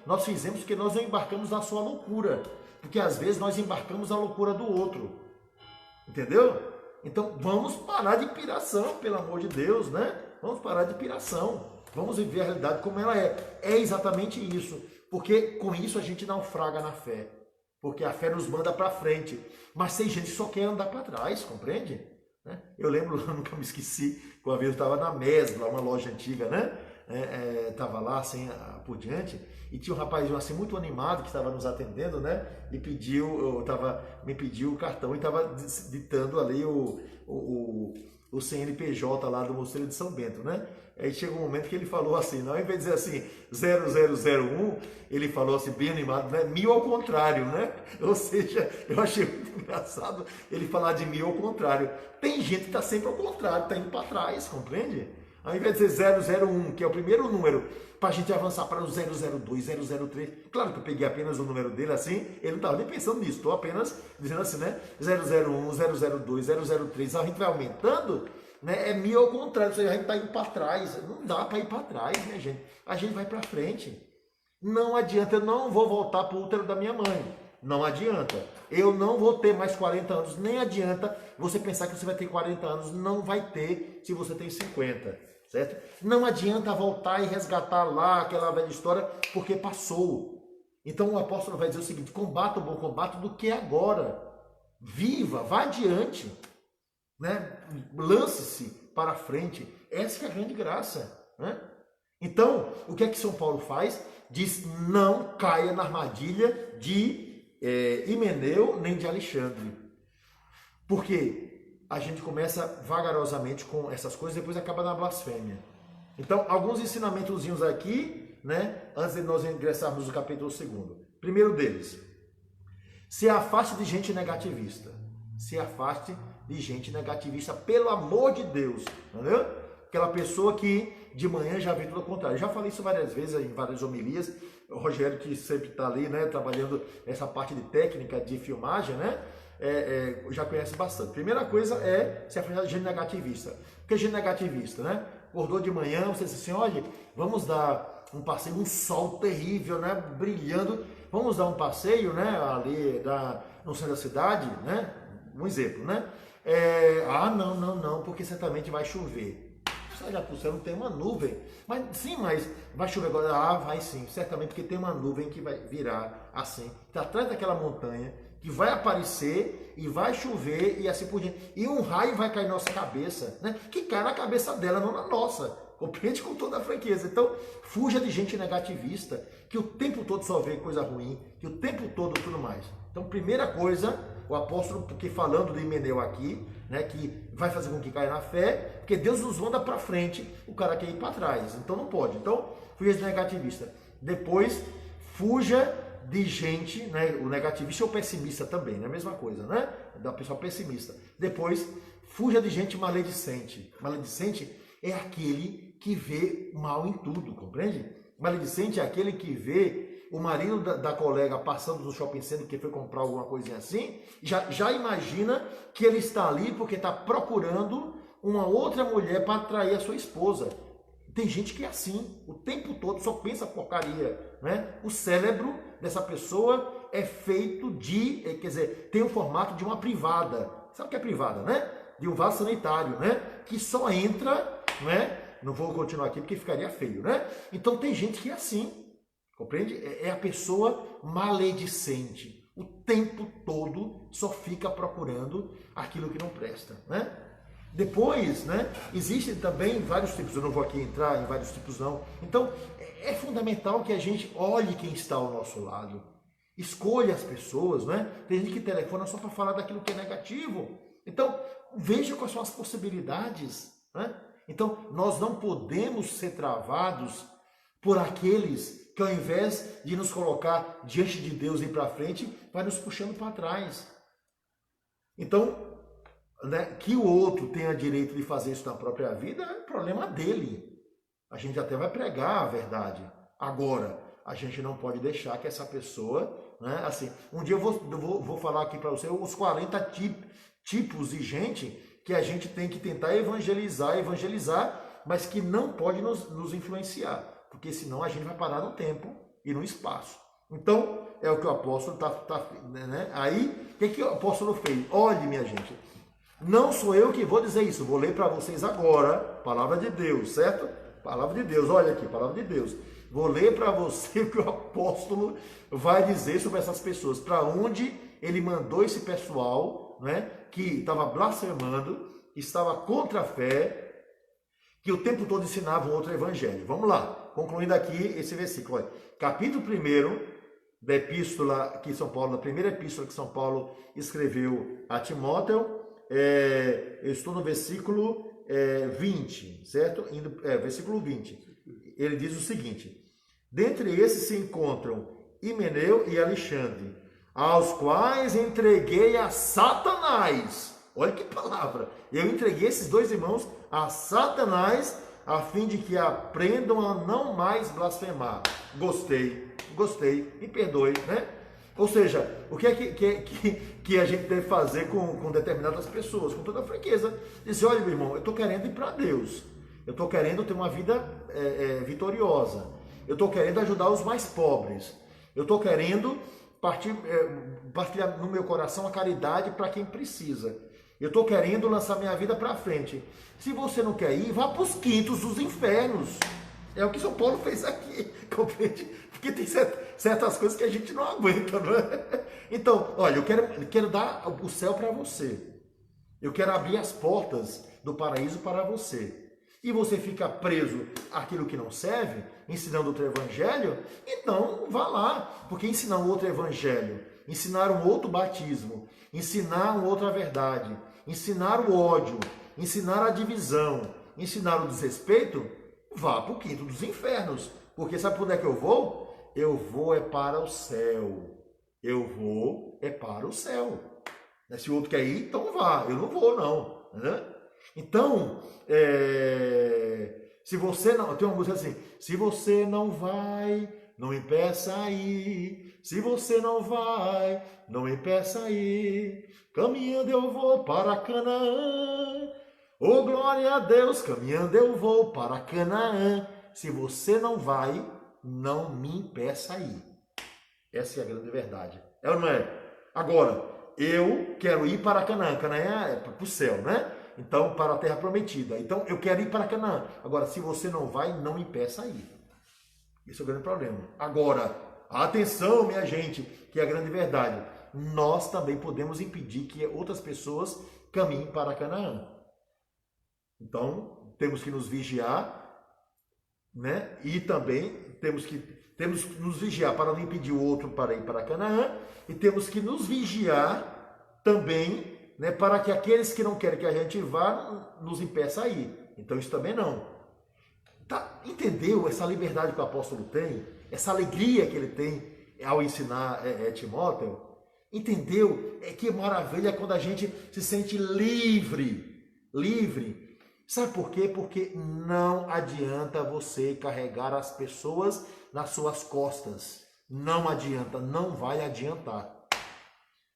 Speaker 2: nós fizemos porque nós não embarcamos na sua loucura. Porque às vezes nós embarcamos na loucura do outro. Entendeu? Então vamos parar de piração, pelo amor de Deus, né? Vamos parar de piração. Vamos viver a realidade como ela é. É exatamente isso. Porque com isso a gente naufraga na fé. Porque a fé nos manda para frente. Mas tem gente que só quer andar para trás, compreende? Eu lembro, eu nunca me esqueci, que uma vez eu estava na Mesbla, uma loja antiga, né? Estava lá, assim, por diante, e tinha um rapazinho assim muito animado que estava nos atendendo, né? E me pediu o cartão e estava ditando ali o CNPJ lá do Mosteiro de São Bento, né? Aí chegou um momento que ele falou assim, não, ao invés de dizer assim 0001, ele falou assim, bem animado, né? 1000 ao contrário, né? Ou seja, eu achei muito engraçado ele falar de 1000 ao contrário. Tem gente que está sempre ao contrário, está indo para trás, compreende? Ao invés de dizer 001, que é o primeiro número, para a gente avançar para o 002, 003. Claro que eu peguei apenas o número dele assim, ele não estava nem pensando nisso, estou apenas dizendo assim, né? 001, 002, 003, a gente vai aumentando, né? É 1000 ao contrário, a gente está indo para trás. Não dá para ir para trás, né, gente? A gente vai para frente. Não adianta, eu não vou voltar para o útero da minha mãe. Não adianta. Eu não vou ter mais 40 anos. Nem adianta você pensar que você vai ter 40 anos. Não vai ter se você tem 50. Certo? Não adianta voltar e resgatar lá aquela velha história, porque passou. Então o apóstolo vai dizer o seguinte: combata o bom combate do que é agora. Viva, vá adiante, né? Lance-se para frente. Essa é a grande graça, né? Então, o que é que São Paulo faz? Diz: não caia na armadilha de Himeneu nem de Alexandre. Porque a gente começa vagarosamente com essas coisas e depois acaba na blasfêmia. Então, alguns ensinamentozinhos aqui, né, antes de nós ingressarmos no capítulo 2. Primeiro deles: se afaste de gente negativista. Se afaste de gente negativista, pelo amor de Deus, entendeu? Aquela pessoa que de manhã já vê tudo ao contrário. Eu já falei isso várias vezes em várias homilias. O Rogério, que sempre está ali, né, trabalhando essa parte de técnica de filmagem, né, já conhece bastante. Primeira coisa é se afastar de gente negativista. Por que gente negativista, né? Acordou de manhã, você diz assim, olha, vamos dar um passeio, um sol terrível, né, brilhando, vamos dar um passeio, né, ali no centro da cidade, né, um exemplo, né? Não, porque certamente vai chover. Sai já para o céu, não tem uma nuvem. Mas sim, mas vai chover agora? Vai sim, certamente, porque tem uma nuvem que vai virar assim, está atrás daquela montanha, que vai aparecer e vai chover e assim por diante. E um raio vai cair na nossa cabeça, né? Que cai na cabeça dela, não na nossa. Compreende com toda a franqueza. Então, fuja de gente negativista, que o tempo todo só vê coisa ruim, que o tempo todo tudo mais. Então, primeira coisa, o apóstolo, porque falando de Himeneu aqui, né, que vai fazer com que caia na fé, porque Deus nos manda para frente, o cara quer ir para trás. Então, não pode. Então, fuja de negativista. Depois, fuja de gente, né, o negativista ou o pessimista também, não é a mesma coisa, né? Da pessoa pessimista. Depois, fuja de gente maledicente. Maledicente é aquele que vê mal em tudo, compreende? Maledicente é aquele que vê o marido da colega passando no shopping center, que foi comprar alguma coisinha assim, já imagina que ele está ali porque está procurando uma outra mulher para atrair a sua esposa. Tem gente que é assim, o tempo todo só pensa porcaria, né? O cérebro dessa pessoa é feito de, quer dizer, tem o formato de uma privada. Sabe o que é privada, né? De um vaso sanitário, né? Que só entra, né? Não vou continuar aqui porque ficaria feio, né? Então tem gente que é assim, compreende? É a pessoa maledicente. O tempo todo só fica procurando aquilo que não presta, né? Depois, né, existem também vários tipos, eu não vou aqui entrar em vários tipos não. Então, é fundamental que a gente olhe quem está ao nosso lado. Escolha as pessoas, né? Tem gente que telefona só para falar daquilo que é negativo. Então, veja quais são as possibilidades, né? Então, nós não podemos ser travados por aqueles que ao invés de nos colocar diante de Deus e ir para frente, vai nos puxando para trás. Então, né, que o outro tenha direito de fazer isso na própria vida é problema dele. A gente até vai pregar a verdade. Agora, a gente não pode deixar que essa pessoa, né, assim, um dia eu vou falar aqui para você os 40 tipos de gente que a gente tem que tentar evangelizar, mas que não pode nos influenciar, porque senão a gente vai parar no tempo e no espaço. Então, é o que o apóstolo né? Aí, o que o apóstolo fez? Olhe, minha gente, não sou eu que vou dizer isso, vou ler para vocês agora, palavra de Deus, certo? Palavra de Deus, olha aqui, palavra de Deus. Vou ler para você o que o apóstolo vai dizer sobre essas pessoas, para onde ele mandou esse pessoal, né, que estava blasfemando, estava contra a fé, que o tempo todo ensinavam outro evangelho. Vamos lá, concluindo aqui esse versículo. Olha, capítulo 1 da epístola que São Paulo, da primeira epístola que São Paulo escreveu a Timóteo, eu estou no versículo 20, certo? Versículo 20. Ele diz o seguinte: dentre esses se encontram Himeneu e Alexandre, aos quais entreguei a Satanás. Olha que palavra! Eu entreguei esses dois irmãos a Satanás, a fim de que aprendam a não mais blasfemar. Gostei, me perdoe, né? Ou seja, o que é que a gente deve fazer com determinadas pessoas? Com toda franqueza. Dizer, olha, meu irmão, eu estou querendo ir para Deus. Eu estou querendo ter uma vida vitoriosa. Eu estou querendo ajudar os mais pobres. Eu estou querendo partilhar no meu coração a caridade para quem precisa. Eu estou querendo lançar minha vida para frente. Se você não quer ir, vá para os quintos dos infernos. É o que São Paulo fez aqui, compreende? Porque tem certas coisas que a gente não aguenta, não é? Então, olha, eu quero dar o céu para você. Eu quero abrir as portas do paraíso para você. E você fica preso àquilo que não serve, ensinando outro evangelho, então vá lá. Porque ensinar um outro evangelho, ensinar um outro batismo, ensinar uma outra verdade, ensinar o ódio, ensinar a divisão, ensinar o desrespeito, vá para o quinto dos infernos. Porque sabe para onde é que eu vou? Eu vou é para o céu. Eu vou é para o céu. Se o outro quer ir, então vá. Eu não vou, não. Né? Então, se você não... Tem uma música assim: se você não vai, não me peça a ir. Se você não vai, não me peça a ir. Caminhando eu vou para Canaã. Oh, glória a Deus, caminhando eu vou para Canaã. Se você não vai, não me impeça a ir. Essa é a grande verdade. É ou não é? Agora, eu quero ir para Canaã. Canaã é para o céu, né? Então, para a terra prometida. Então, eu quero ir para Canaã. Agora, se você não vai, não me impeça a ir. Esse é o grande problema. Agora, atenção, minha gente, que é a grande verdade. Nós também podemos impedir que outras pessoas caminhem para Canaã. Então, temos que nos vigiar, né? E também temos que nos vigiar para não impedir o outro para ir para Canaã, e temos que nos vigiar também, né, para que aqueles que não querem que a gente vá nos impeça a ir. Então isso também não. Tá, entendeu essa liberdade que o apóstolo tem? Essa alegria que ele tem ao ensinar Timóteo? Entendeu? Que maravilha quando a gente se sente livre. Sabe por quê? Porque não adianta você carregar as pessoas nas suas costas. Não adianta, não vai adiantar.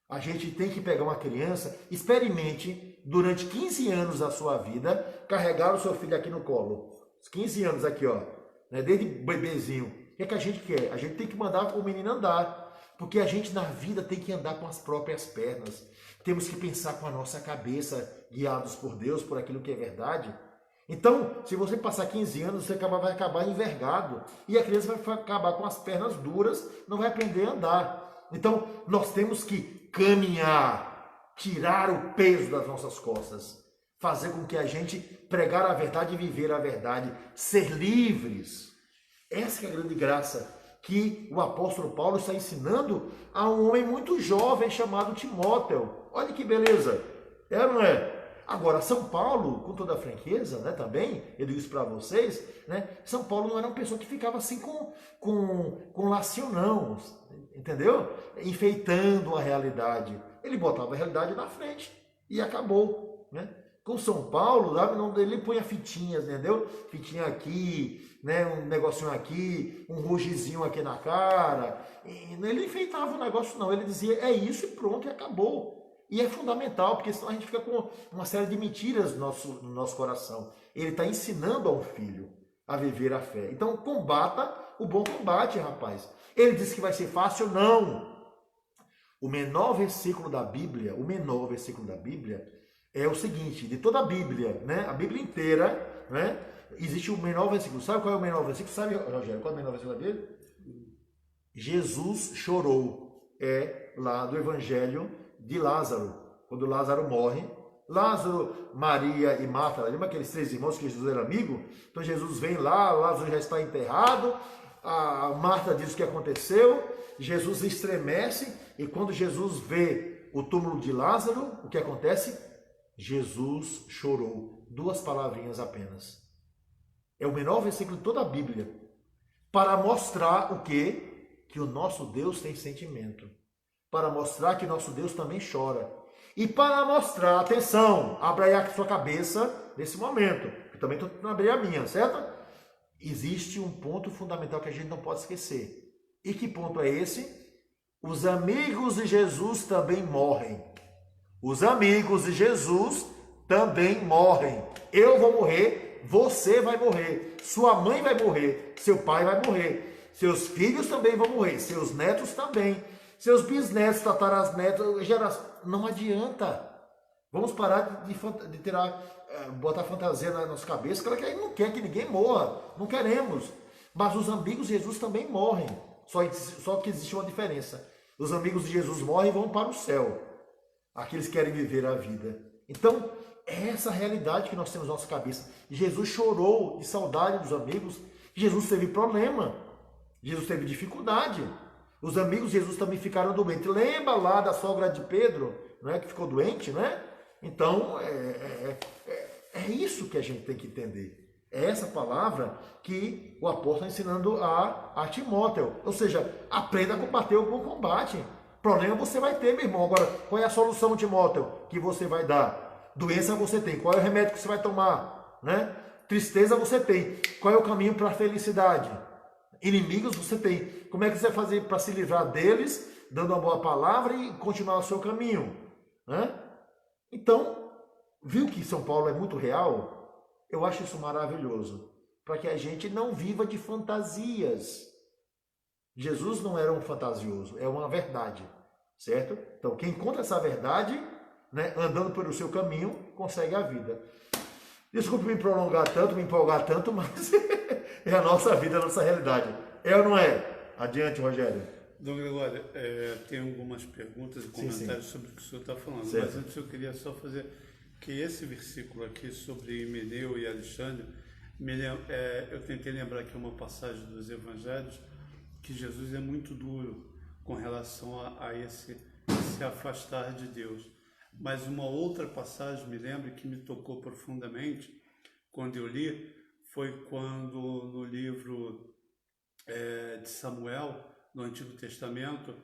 Speaker 2: A gente tem que pegar uma criança, experimente durante 15 anos da sua vida, carregar o seu filho aqui no colo. 15 anos aqui, ó, né? Desde bebezinho. O que é que a gente quer? A gente tem que mandar o menino andar. Porque a gente na vida tem que andar com as próprias pernas. Temos que pensar com a nossa cabeça, guiados por Deus, por aquilo que é verdade. Então, se você passar 15 anos, você vai acabar envergado. E a criança vai acabar com as pernas duras, não vai aprender a andar. Então, nós temos que caminhar, tirar o peso das nossas costas, fazer com que a gente pregar a verdade e viver a verdade, ser livres. Essa é a grande graça que o apóstolo Paulo está ensinando a um homem muito jovem chamado Timóteo. Olha que beleza, é ou não é? Agora, São Paulo, com toda a franqueza, né, também, eu digo isso para vocês, né, São Paulo não era uma pessoa que ficava assim com lacinho não, entendeu? Enfeitando a realidade. Ele botava a realidade na frente e acabou, né? Com São Paulo, ele punha fitinhas, entendeu? Fitinha aqui, né, um negocinho aqui, um rugizinho aqui na cara. E ele enfeitava o negócio não, ele dizia é isso e pronto, e acabou. E é fundamental, porque senão a gente fica com uma série de mentiras no nosso coração. Ele está ensinando ao filho a viver a fé. Então combata o bom combate, rapaz. Ele disse que vai ser fácil, não. O menor versículo da Bíblia, é o seguinte, de toda a Bíblia, né? A Bíblia inteira, né? Existe o menor versículo. Sabe qual é o menor versículo? Sabe, Rogério, qual é o menor versículo da Bíblia? Jesus chorou. É lá do Evangelho de Lázaro. Quando Lázaro morre, Lázaro, Maria e Marta, lembra aqueles 3 irmãos que Jesus era amigo? Então Jesus vem lá, Lázaro já está enterrado, a Marta diz o que aconteceu, Jesus estremece, e quando Jesus vê o túmulo de Lázaro, o que acontece? Jesus chorou. 2 palavrinhas apenas. É o menor versículo de toda a Bíblia. Para mostrar o quê? Que o nosso Deus tem sentimento. Para mostrar que nosso Deus também chora. E para mostrar, atenção, abra aí a sua cabeça nesse momento. Eu também estou tentando abrir a minha, certo? Existe um ponto fundamental que a gente não pode esquecer. E que ponto é esse? Os amigos de Jesus também morrem. Os amigos de Jesus também morrem. Eu vou morrer, você vai morrer, sua mãe vai morrer, seu pai vai morrer, seus filhos também vão morrer, seus netos também, seus bisnetos, tatarasnetos, gerações. Não adianta. Vamos parar de botar fantasia na nossa cabeça, que ela não quer que ninguém morra. Não queremos. Mas os amigos de Jesus também morrem. Só que existe uma diferença. Os amigos de Jesus morrem e vão para o céu. Aqueles que querem viver a vida. Então, é essa a realidade que nós temos na nossa cabeça. Jesus chorou de saudade dos amigos. Jesus teve problema. Jesus teve dificuldade. Os amigos de Jesus também ficaram doentes. Lembra lá da sogra de Pedro, né, que ficou doente, né? Então, é isso que a gente tem que entender. É essa palavra que o apóstolo está ensinando a Timóteo. Ou seja, aprenda a combater o bom combate. Problema você vai ter, meu irmão. Agora, qual é a solução, Timóteo, que você vai dar? Doença você tem. Qual é o remédio que você vai tomar? Né? Tristeza você tem. Qual é o caminho para a felicidade? Inimigos você tem. Como é que você vai fazer para se livrar deles, dando uma boa palavra e continuar o seu caminho? Né? Então, viu que São Paulo é muito real? Eu acho isso maravilhoso. Para que a gente não viva de fantasias. Jesus não era um fantasioso, é uma verdade. Certo? Então, quem encontra essa verdade, né, andando pelo seu caminho, consegue a vida. Desculpe me prolongar tanto, me empolgar tanto, mas é a nossa vida, a nossa realidade. É ou não é? Adiante, Rogério.
Speaker 1: Dom Gregório, tem algumas perguntas e comentários sobre o que o senhor está falando,
Speaker 2: certo.
Speaker 1: Mas antes eu queria só fazer que esse versículo aqui sobre Himeneu e Alexandre, eu tentei lembrar aqui uma passagem dos Evangelhos, que Jesus é muito duro com relação a esse se afastar de Deus. Mas uma outra passagem, me lembro, que me tocou profundamente, quando eu li, foi quando no livro de Samuel, no Antigo Testamento,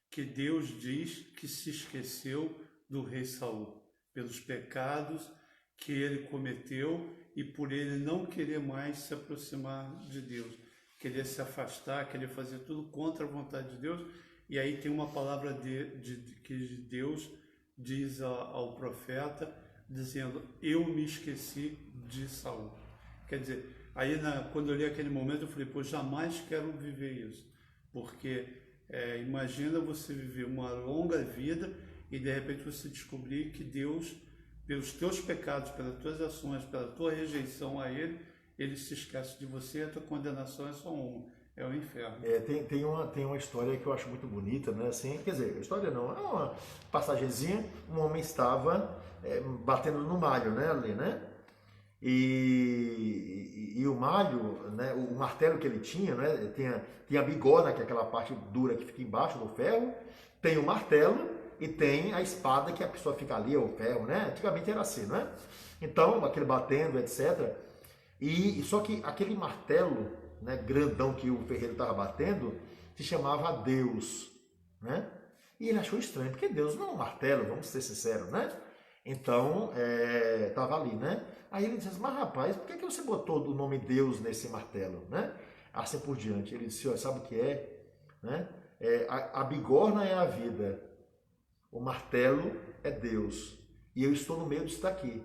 Speaker 1: que Deus diz que se esqueceu do rei Saul, pelos pecados que ele cometeu e por ele não querer mais se aproximar de Deus, querer se afastar, querer fazer tudo contra a vontade de Deus. E aí tem uma palavra que Deus diz ao profeta, dizendo, eu me esqueci de Saul. Quer dizer, aí quando eu li aquele momento, eu falei, pô, jamais quero viver isso. Porque imagina você viver uma longa vida e de repente você descobrir que Deus, pelos teus pecados, pelas tuas ações, pela tua rejeição a Ele se esquece de você e a tua condenação é só uma. É o inferno.
Speaker 2: Tem uma história que eu acho muito bonita, né? Assim, quer dizer, história não, é uma passagenzinha. Um homem estava batendo no malho, né? Ali, né? E o malho, né? O martelo que ele tinha, né? Tem a bigorna, que é aquela parte dura que fica embaixo do ferro. Tem o martelo, E tem a espada que a pessoa fica ali, ou o ferro, né? Antigamente era assim, não é? Então, aquele batendo, etc. E só que aquele martelo, né, grandão que o ferreiro estava batendo, se chamava Deus, né? E ele achou estranho, porque Deus não é um martelo, vamos ser sinceros, né? Então, estava ali, né? Aí ele disse, mas rapaz, por que você botou o nome Deus nesse martelo, né? Assim por diante. Ele disse, ó, sabe o que é? Né? A bigorna é a vida, o martelo é Deus, e eu estou no meio disso daqui.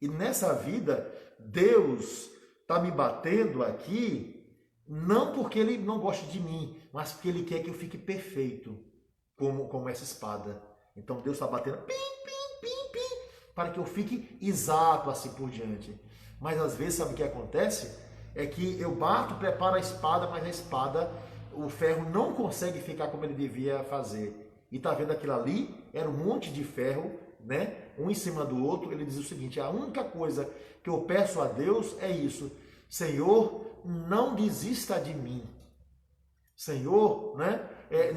Speaker 2: E nessa vida, Deus está me batendo aqui, não porque Ele não gosta de mim, mas porque Ele quer que eu fique perfeito, como essa espada. Então Deus está batendo, pim, pim, pim, pim, para que eu fique exato assim por diante. Mas às vezes, sabe o que acontece? É que eu bato, preparo a espada, mas a espada, o ferro não consegue ficar como ele devia fazer. E tá vendo aquilo ali? Era um monte de ferro, né? Um em cima do outro. Ele diz o seguinte, a única coisa que eu peço a Deus é isso. Senhor, não desista de mim. Senhor, né?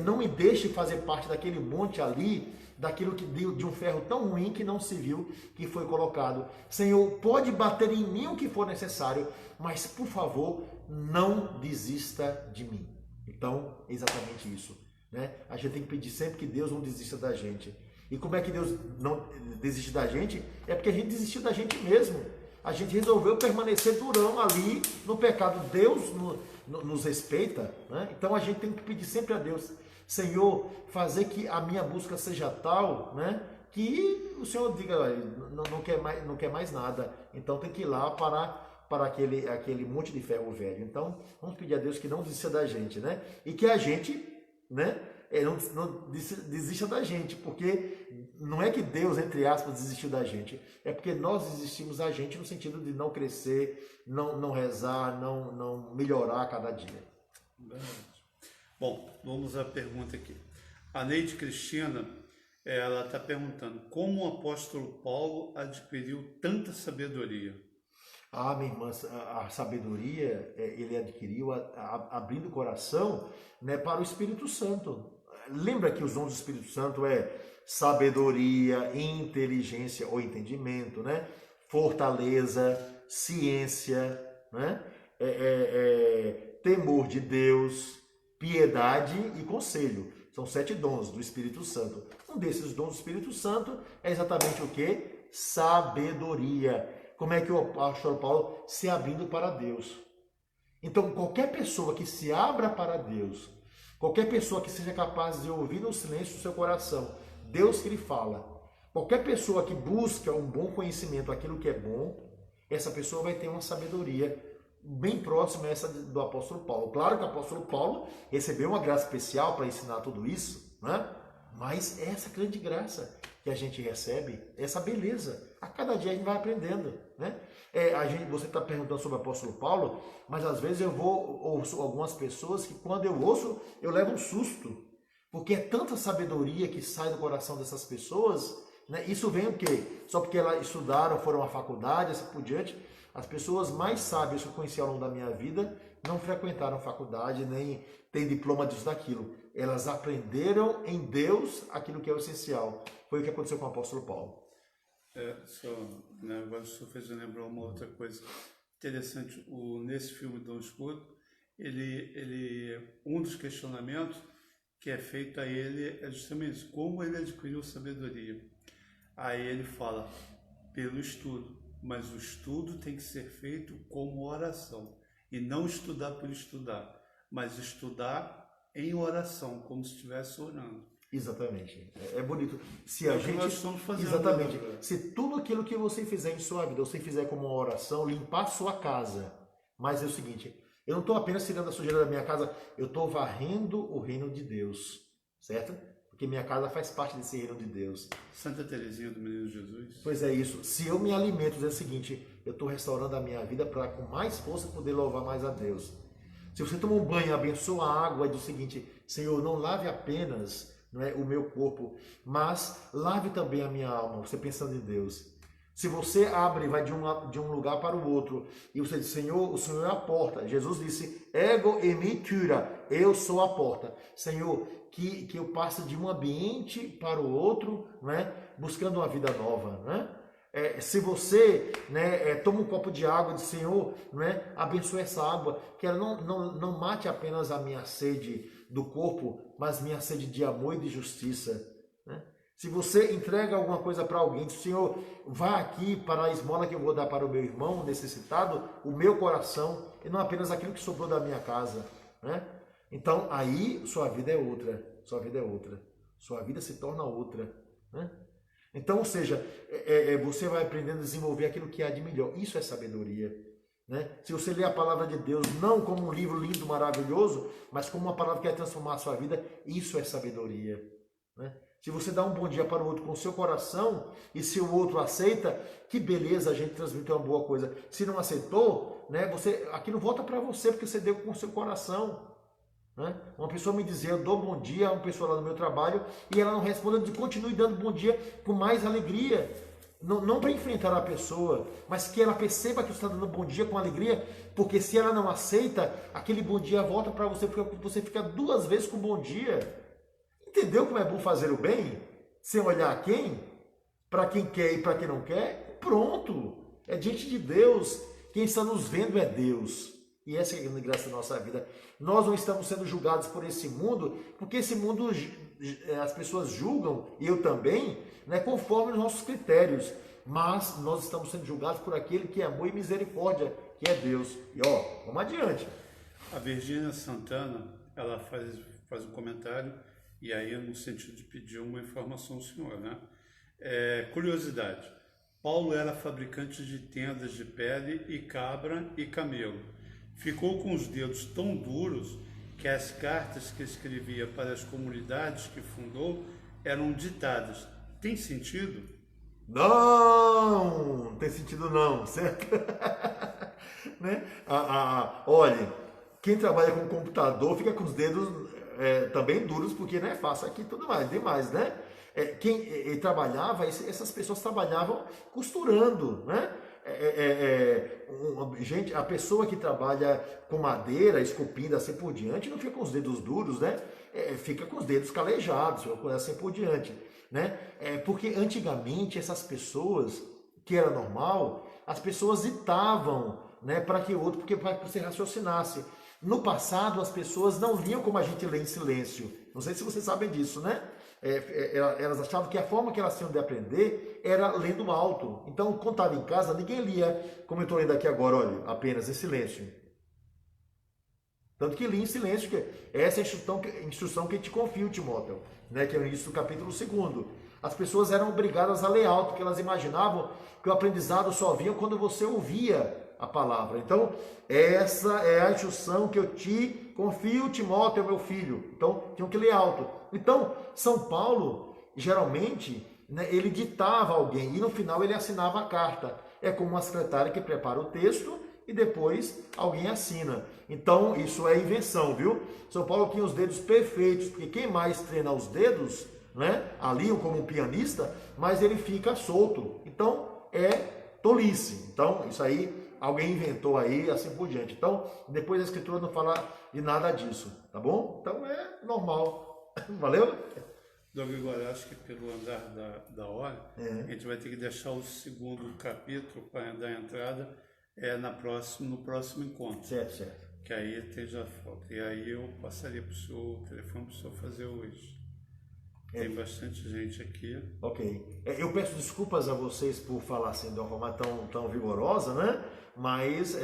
Speaker 2: Não me deixe fazer parte daquele monte ali, daquilo que de um ferro tão ruim que não se viu que foi colocado. Senhor, pode bater em mim o que for necessário, mas por favor, não desista de mim. Então, é exatamente isso, né? A gente tem que pedir sempre que Deus não desista da gente. E como é que Deus não desiste da gente? É porque a gente desistiu da gente mesmo. A gente resolveu permanecer durão ali no pecado. Deus nos respeita, né? Então a gente tem que pedir sempre a Deus, Senhor, fazer que a minha busca seja tal, né, que o Senhor diga, não quer mais nada. Então tem que ir lá para aquele monte de ferro velho. Então vamos pedir a Deus que não desista da gente, né? E que a gente, né, não desista da gente, porque não é que Deus, entre aspas, desistiu da gente, é porque nós desistimos da gente no sentido de não crescer, não rezar, não melhorar a cada dia.
Speaker 1: Verdade. Bom, vamos à pergunta aqui. A Neide Cristina, ela está perguntando, como o apóstolo Paulo adquiriu tanta sabedoria?
Speaker 2: Ah, minha irmã, a sabedoria ele adquiriu abrindo o coração, né, para o Espírito Santo. Lembra que os dons do Espírito Santo é sabedoria, inteligência ou entendimento, né? Fortaleza, ciência, né? Temor de Deus, piedade e conselho. São 7 dons do Espírito Santo. Um desses dons do Espírito Santo é exatamente o quê? Sabedoria. Como é que o apóstolo Paulo se abrindo para Deus? Então, qualquer pessoa que se abra para Deus, qualquer pessoa que seja capaz de ouvir no silêncio do seu coração Deus que lhe fala, qualquer pessoa que busca um bom conhecimento, aquilo que é bom, essa pessoa vai ter uma sabedoria bem próxima a essa do apóstolo Paulo. Claro que o apóstolo Paulo recebeu uma graça especial para ensinar tudo isso, né? Mas é essa grande graça que a gente recebe, essa beleza. A cada dia a gente vai aprendendo, né? Você está perguntando sobre o apóstolo Paulo, mas às vezes eu ouço algumas pessoas que quando eu ouço, eu levo um susto. Porque é tanta sabedoria que sai do coração dessas pessoas, né? Isso vem o quê? Só porque elas estudaram, foram à faculdade, assim por diante. As pessoas mais sábias que eu conheci ao longo da minha vida não frequentaram faculdade, nem têm diploma disso, daquilo. Elas aprenderam em Deus aquilo que é o essencial. Foi o que aconteceu com o apóstolo Paulo.
Speaker 1: Agora o senhor fez eu lembrar uma outra coisa interessante. Nesse filme Dom Escuro, um dos questionamentos que é feito a ele é justamente isso, como ele adquiriu sabedoria. Aí ele fala, pelo estudo, mas o estudo tem que ser feito como oração, e não estudar por estudar, mas estudar em oração, como se estivesse orando.
Speaker 2: Exatamente. É bonito. Se a gente,
Speaker 1: nós estamos fazendo.
Speaker 2: Exatamente. Se tudo aquilo que você fizer em sua vida, você fizer como uma oração, limpar a sua casa. Mas é o seguinte, eu não estou apenas tirando a sujeira da minha casa, eu estou varrendo o reino de Deus, certo? Porque minha casa faz parte desse reino de Deus.
Speaker 1: Santa Teresinha do Menino Jesus.
Speaker 2: Pois é isso. Se eu me alimento, é o seguinte, eu estou restaurando a minha vida para com mais força poder louvar mais a Deus. Se você toma um banho, abençoa a água, é do seguinte, Senhor, não lave apenas, não é, o meu corpo, mas lave também a minha alma, você pensando em Deus. Se você abre e vai de um lugar para o outro, e você diz, Senhor, o Senhor é a porta. Jesus disse, ego emi cura, eu sou a porta. Senhor, que eu passe de um ambiente para o outro, né, buscando uma vida nova, né? Se você, né, toma um copo de água e diz, Senhor, né, abençoe essa água, que ela não mate apenas a minha sede do corpo, mas minha sede de amor e de justiça, né? Se você entrega alguma coisa para alguém, diz, Senhor, vá aqui para a esmola que eu vou dar para o meu irmão necessitado, o meu coração, e não apenas aquilo que sobrou da minha casa, né? Então, aí, sua vida é outra, sua vida é outra, sua vida se torna outra, né? Então, ou seja, você vai aprendendo a desenvolver aquilo que há de melhor. Isso é sabedoria, né? Se você lê a palavra de Deus não como um livro lindo, maravilhoso, mas como uma palavra que vai transformar a sua vida, isso é sabedoria, né? Se você dá um bom dia para o outro com o seu coração, e se o outro aceita, que beleza, a gente transmitiu uma boa coisa. Se não aceitou, né, aquilo volta para você, porque você deu com o seu coração, né? Uma pessoa me dizia, eu dou bom dia a uma pessoa lá no meu trabalho, e ela não responde, eu digo, continue dando bom dia com mais alegria. Não para enfrentar a pessoa, mas que ela perceba que você está dando bom dia com alegria, porque se ela não aceita, aquele bom dia volta para você, porque você fica 2 vezes com bom dia. Entendeu como é bom fazer o bem? Sem olhar quem? Para quem quer e para quem não quer? Pronto! É diante de Deus. Quem está nos vendo é Deus. E essa é a grande graça da nossa vida. Nós não estamos sendo julgados por esse mundo, porque esse mundo as pessoas julgam, e eu também, né, conforme os nossos critérios. Mas nós estamos sendo julgados por aquele que é amor e misericórdia, que é Deus. E ó, vamos adiante.
Speaker 1: A Virgínia Santana, ela faz um comentário, e aí no sentido de pedir uma informação ao senhor, né? Curiosidade, Paulo era fabricante de tendas de pele e cabra e camelo. Ficou com os dedos tão duros que as cartas que escrevia para as comunidades que fundou eram ditadas. Tem sentido?
Speaker 2: Não tem sentido não, certo? Né? Olha, quem trabalha com computador fica com os dedos também duros, porque não é fácil aqui tudo mais, demais, né? Quem trabalhava, essas pessoas trabalhavam costurando, né? Gente, a pessoa que trabalha com madeira, esculpindo assim por diante, não fica com os dedos duros, né? Fica com os dedos calejados, assim por diante, né? Porque antigamente essas pessoas, que era normal, as pessoas ditavam, né, para que o outro, porque para que você raciocinasse. No passado, as pessoas não liam como a gente lê em silêncio. Não sei se vocês sabem disso, né? Elas achavam que a forma que elas tinham de aprender era lendo alto. Então, quando estava em casa, ninguém lia, como eu estou lendo aqui agora, olha, apenas em silêncio. Tanto que li em silêncio, que essa é a instrução que te confio, Timóteo, né? Que é o início do capítulo 2. As pessoas eram obrigadas a ler alto, porque elas imaginavam que o aprendizado só vinha quando você ouvia a palavra. Então, essa é a instrução que eu te confio, Timóteo, meu filho. Então, tinham que ler alto. Então, São Paulo, geralmente, né, ele ditava alguém e no final ele assinava a carta. É como uma secretária que prepara o texto e depois alguém assina. Então, isso é invenção, viu? São Paulo tinha os dedos perfeitos, porque quem mais treina os dedos, né, ali como um pianista, mas ele fica solto. Então, é tolice. Então, isso aí alguém inventou aí, assim por diante. Então, depois a escritura não fala de nada disso, tá bom? Então, é normal. Valeu?
Speaker 1: Dom Gregório, acho que pelo andar da hora, a gente vai ter que deixar o 2º capítulo para dar entrada no próximo encontro.
Speaker 2: Certo.
Speaker 1: Que aí esteja falta. E aí eu passaria para o seu telefone para o senhor fazer hoje. Tem bastante gente aqui.
Speaker 2: Ok. Eu peço desculpas a vocês por falar assim de uma forma tão vigorosa, né? Mas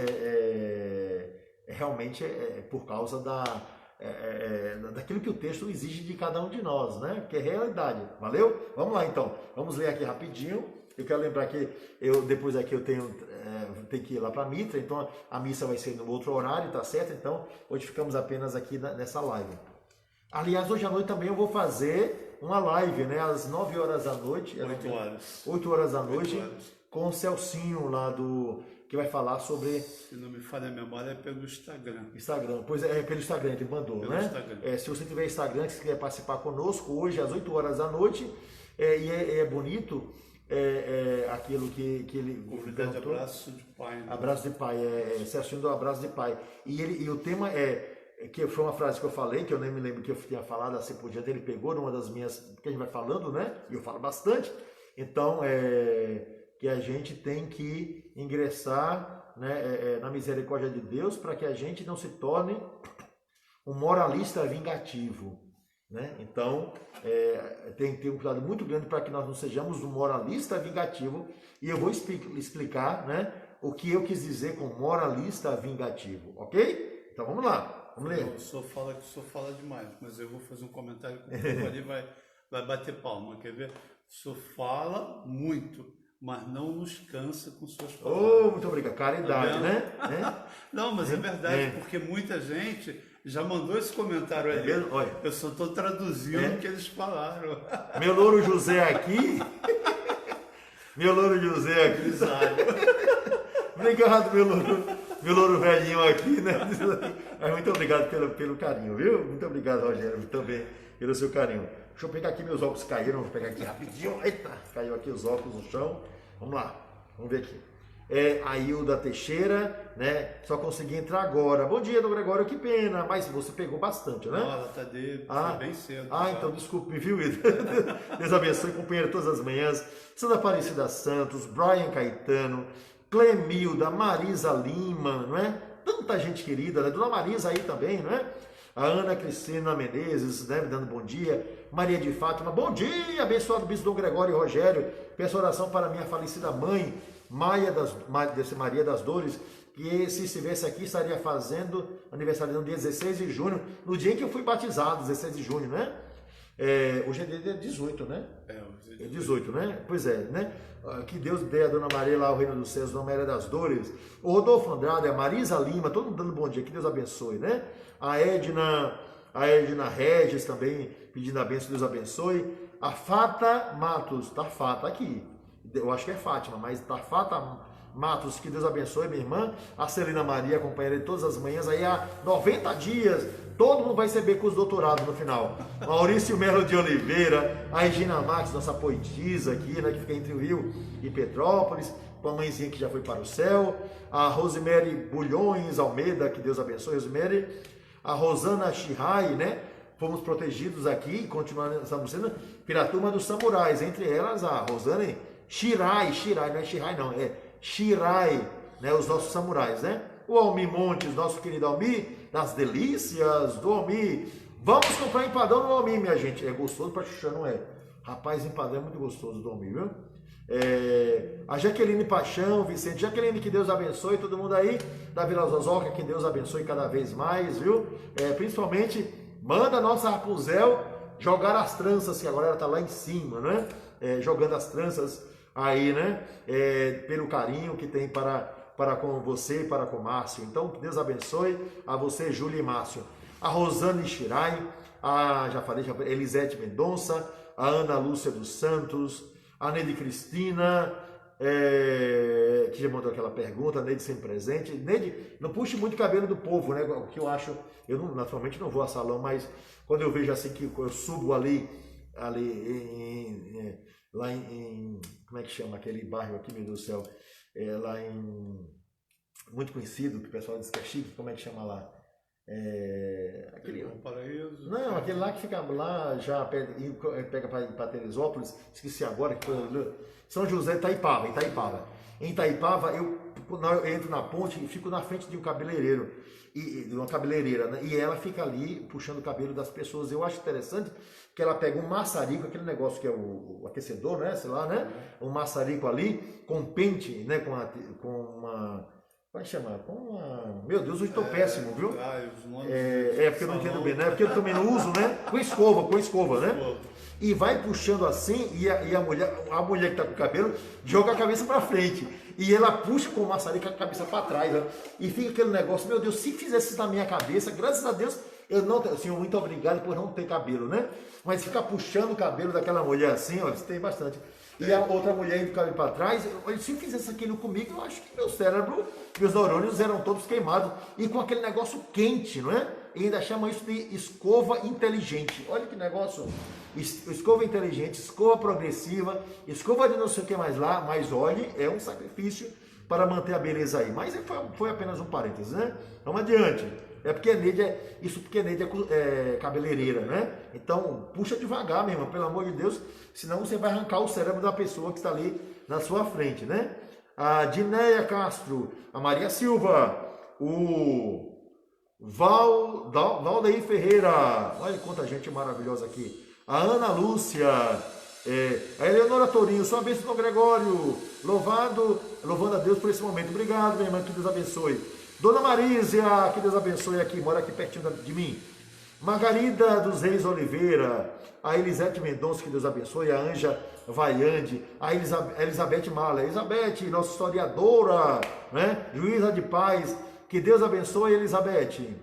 Speaker 2: realmente é por causa daquilo que o texto exige de cada um de nós, né? Porque é realidade. Valeu? Vamos lá então. Vamos ler aqui rapidinho. Eu quero lembrar que depois aqui eu tenho que ir lá para a Mitra, então a missa vai ser no outro horário, tá certo? Então hoje ficamos apenas aqui nessa live. Aliás, hoje à noite também eu vou fazer uma live, né? Às 9 horas da noite.
Speaker 1: 8 horas.
Speaker 2: 8 horas da noite, com o Celcinho lá que vai falar sobre...
Speaker 1: Se não me falha a memória, é pelo Instagram.
Speaker 2: Pois é pelo Instagram que ele mandou,
Speaker 1: pelo
Speaker 2: né?
Speaker 1: Instagram.
Speaker 2: Se você tiver Instagram, que você quer participar conosco, hoje às 8 horas da noite, e é bonito, aquilo que ele
Speaker 1: Comunidade
Speaker 2: perguntou.
Speaker 1: Abraço de Pai. Né?
Speaker 2: Abraço de pai, sessão do abraço de pai. E o tema que foi uma frase que eu falei, que eu nem me lembro que eu tinha falado assim por diante, ele pegou numa das minhas, que a gente vai falando, né? E eu falo bastante. Então, que a gente tem que ingressar, né, na misericórdia de Deus para que a gente não se torne um moralista vingativo. Né? Então, tem que ter um cuidado muito grande para que nós não sejamos um moralista vingativo. E eu vou explicar, né, o que eu quis dizer com moralista vingativo, ok? Então vamos lá, vamos ler.
Speaker 1: O senhor fala que o senhor fala demais, mas eu vou fazer um comentário que o povo ali vai bater palma, quer ver? O senhor fala muito, mas não nos cansa com suas palavras.
Speaker 2: Oh, muito obrigado, caridade,
Speaker 1: Tá
Speaker 2: né?
Speaker 1: Não, mas é verdade, porque muita gente já mandou esse comentário ali.
Speaker 2: Olha,
Speaker 1: eu só estou traduzindo o que eles falaram.
Speaker 2: Meu louro José aqui. Meu louro José aqui. Obrigado, meu louro velhinho aqui, né? Mas muito obrigado pelo carinho, viu? Muito obrigado, Rogério, também pelo seu carinho. Deixa eu pegar aqui, meus óculos caíram, vou pegar aqui rapidinho. Eita, caiu aqui os óculos no chão. Vamos lá, vamos ver aqui. A Hilda Teixeira, né? Só consegui entrar agora. Bom dia, Dom Gregório, que pena, mas você pegou bastante, né?
Speaker 1: Não, ela está bem cedo.
Speaker 2: Então desculpe, viu, Hilda? Deus abençoe, companheiro, todas as manhãs. Sandra Aparecida Santos, Brian Caetano, Clemilda, Marisa Lima, não é? Tanta gente querida, né? Dona Marisa aí também, não é? A Ana Cristina Menezes, né, me dando bom dia. Maria de Fátima, bom dia, abençoado Bispo Dom Gregório e Rogério. Peço oração para minha falecida mãe, Maria das Dores, que se estivesse aqui estaria fazendo aniversário no dia 16 de junho, no dia em que eu fui batizado, 16 de junho, né? Hoje é dia 18, né? É 18, né? Pois é, né? Que Deus dê a Dona Maria lá ao Reino dos Céus, Dona Maria das Dores, o Rodolfo Andrade, a Marisa Lima, todo mundo dando bom dia, que Deus abençoe, né? A Edna Regis também pedindo a bênção, Deus abençoe. A Fata Matos, tá Fata aqui, eu acho que é Fátima, mas tá Fata Matos, que Deus abençoe, minha irmã. A Celina Maria, companheira de todas as manhãs, aí há 90 dias, todo mundo vai receber com os doutorados no final. Maurício Melo de Oliveira, a Regina Max, nossa poetisa aqui, né, que fica entre o Rio e Petrópolis, com a mãezinha que já foi para o céu. A Rosemary Bulhões Almeida, que Deus abençoe, Rosemary. A Rosana Shirai, né? Fomos protegidos aqui, continuamos sendo pela turma dos samurais, entre elas a Rosana Shirai, não é Shirai não, é Shirai, né? Os nossos samurais, né? O Almir Montes, nosso querido Almir, das delícias do Almir. Vamos comprar empadão no Almir, minha gente. É gostoso pra chuchar, não é? Rapaz, empadão é muito gostoso do Almir, viu? A Jaqueline Paixão, Vicente, Jaqueline, que Deus abençoe, todo mundo aí da Vila Zozoca, que Deus abençoe cada vez mais, viu? Principalmente, manda a nossa Rapunzel jogar as tranças, que agora ela tá lá em cima, né? Jogando as tranças aí, né? Pelo carinho que tem para com você e para com o Márcio. Então, que Deus abençoe a você, Júlia e Márcio. A Rosane Shirai, já falei, Elisete Mendonça, a Ana Lúcia dos Santos, a Neide Cristina, que já mandou aquela pergunta, a Neide sempre presente. Neide, não puxe muito o cabelo do povo, né? O que eu acho, naturalmente não vou a salão, mas quando eu vejo assim que eu subo ali lá em como é que chama aquele bairro aqui, meu Deus do céu, lá em, muito conhecido, que o pessoal diz que é chique, como é que chama lá? Aquele
Speaker 1: Paraíso.
Speaker 2: Não, aquele lá que fica lá, já pega para Teresópolis, esqueci agora, que foi São José, Itaipava. Em Itaipava, eu entro na ponte e fico na frente de um cabeleireiro, de uma cabeleireira, né? E ela fica ali puxando o cabelo das pessoas. Eu acho interessante que ela pega um maçarico, aquele negócio que é o aquecedor, né? Sei lá, né? Um maçarico ali, com pente, né? Com uma vai chamar? Meu Deus, hoje estou péssimo, viu? Porque eu não entendo bem, né? Porque eu também não uso, né? Com escova, né? E vai puxando assim, e a mulher que tá com o cabelo joga a cabeça para frente. E ela puxa com o maçarico a cabeça para trás, né? E fica aquele negócio, meu Deus, se fizesse isso na minha cabeça, graças a Deus, eu não, Senhor, muito obrigado por não ter cabelo, né? Mas ficar puxando o cabelo daquela mulher assim, ó, isso tem bastante. E a outra mulher indo o cabelo para trás, se fizesse aquilo comigo, eu acho que meu cérebro, meus neurônios eram todos queimados. E com aquele negócio quente, não é? E ainda chama isso de escova inteligente. Olha que negócio. Escova inteligente, escova progressiva, escova de não sei o que mais lá, mas olhe, é um sacrifício para manter a beleza aí. Mas foi apenas um parênteses, né? Vamos adiante. É porque Neide é cabeleireira, né? Então, puxa devagar, meu irmão, pelo amor de Deus, senão você vai arrancar o cérebro da pessoa que está ali na sua frente, né? A Dinéia Castro, a Maria Silva, o Valdeir Ferreira, olha quanta gente maravilhosa aqui. A Ana Lúcia, a Eleonora Tourinho, sua bênção do Gregório, louvando a Deus por esse momento. Obrigado, minha irmã, que Deus abençoe. Dona Marísia, que Deus abençoe aqui, mora aqui pertinho de mim. Margarida dos Reis Oliveira, a Elisete Mendonça, que Deus abençoe, a Anja Vaiande, a Elizabeth Mala, Elizabeth, nossa historiadora, né? Juíza de paz, que Deus abençoe, Elizabeth.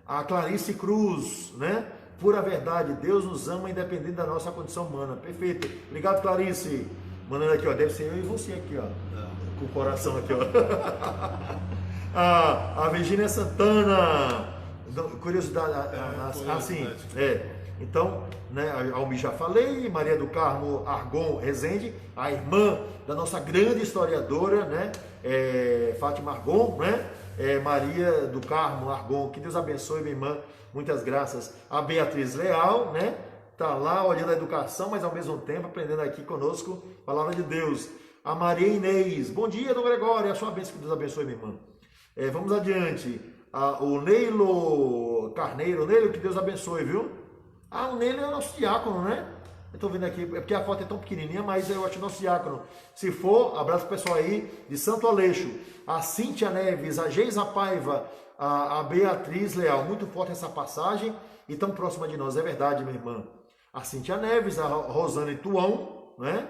Speaker 2: A Clarice Cruz, né? Pura verdade, Deus nos ama independente da nossa condição humana. Perfeito. Obrigado, Clarice. Mandando aqui, ó, deve ser eu e você aqui, ó. Com o coração aqui, ó. A Virgínia Santana. Curiosidade, assim, Então, né, a Almi já falei, Maria do Carmo Argon Rezende, a irmã da nossa grande historiadora, né? Fátima Argon, né? Maria do Carmo Argon, que Deus abençoe, minha irmã. Muitas graças. A Beatriz Leal, né? Tá lá olhando a educação, mas ao mesmo tempo aprendendo aqui conosco a palavra de Deus. A Maria Inês. Bom dia, Dom Gregório. A sua bênção, que Deus abençoe, minha irmã. Vamos adiante. O Neilo Carneiro. Neilo, que Deus abençoe, viu? O Neilo é o nosso diácono, né? Eu tô vendo aqui, é porque a foto é tão pequenininha, mas eu acho nosso diácono. Se for, abraço pro pessoal aí de Santo Aleixo. A Cíntia Neves, a Geisa Paiva, a Beatriz Leal, muito forte essa passagem e tão próxima de nós, é verdade, minha irmã. A Cíntia Neves, a Rosane Tuão, né?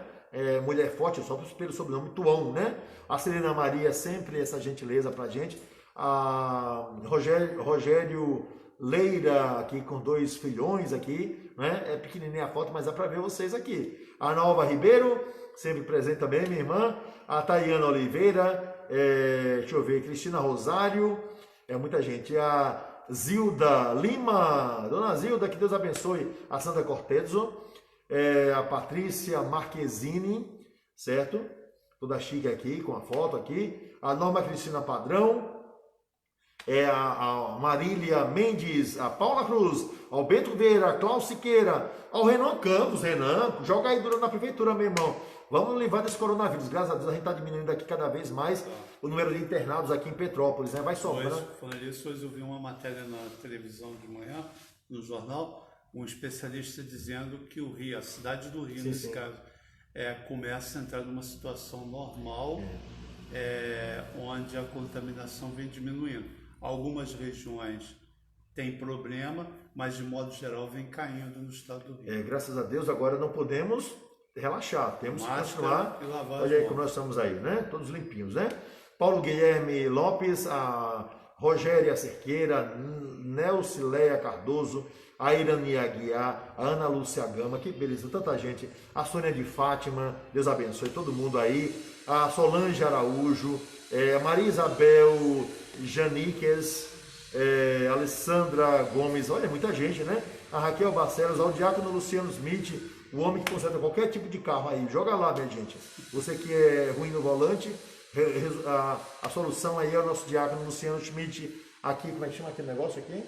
Speaker 2: Mulher forte, só pelo sobrenome Tuão, né? A Serena Maria, sempre essa gentileza pra gente. A Rogério Leira, aqui com 2 filhões aqui, né? É pequenininha a foto, mas dá pra ver vocês aqui. A Nova Ribeiro, sempre presente também, minha irmã. A Tayana Oliveira, deixa eu ver, Cristina Rosário, muita gente. A Zilda Lima, Dona Zilda, que Deus abençoe. A Sandra Cortezzo, a Patrícia Marquezine, certo? Toda chique aqui, com a foto aqui. A Norma Cristina Padrão, a Marília Mendes, a Paula Cruz, ao Bento Vieira, a Cláudio Siqueira, ao Renan Campos. Renan, joga aí duro na prefeitura, meu irmão. Vamos livrar desse coronavírus. Graças a Deus a gente está diminuindo aqui cada vez mais o número de internados aqui em Petrópolis, né? Vai sobrando.
Speaker 1: Falando isso, hoje eu vi uma matéria na televisão de manhã, no jornal, um especialista dizendo que o Rio, a cidade do Rio, nesse caso, começa a entrar numa situação normal, onde a contaminação vem diminuindo. Algumas regiões têm problema, mas de modo geral vem caindo no estado do Rio.
Speaker 2: Graças a Deus agora não podemos relaxar, temos que continuar. Olha aí como nós estamos aí, né? Todos limpinhos, né? Paulo Guilherme Lopes, a Rogéria Cerqueira, Nelcileia Cardoso, a Irania Aguiar, a Ana Lúcia Gama, que beleza, tanta gente. A Sônia de Fátima, Deus abençoe todo mundo aí. A Solange Araújo, a Maria Isabel Janiques, Alessandra Gomes, olha, muita gente, né? A Raquel Barcelos, ao Diácono Luciano Smith, o homem que conserta qualquer tipo de carro aí. Joga lá, minha gente. Você que é ruim no volante, a solução aí é o nosso Diácono Luciano Schmidt, aqui, como é que chama aquele negócio aqui?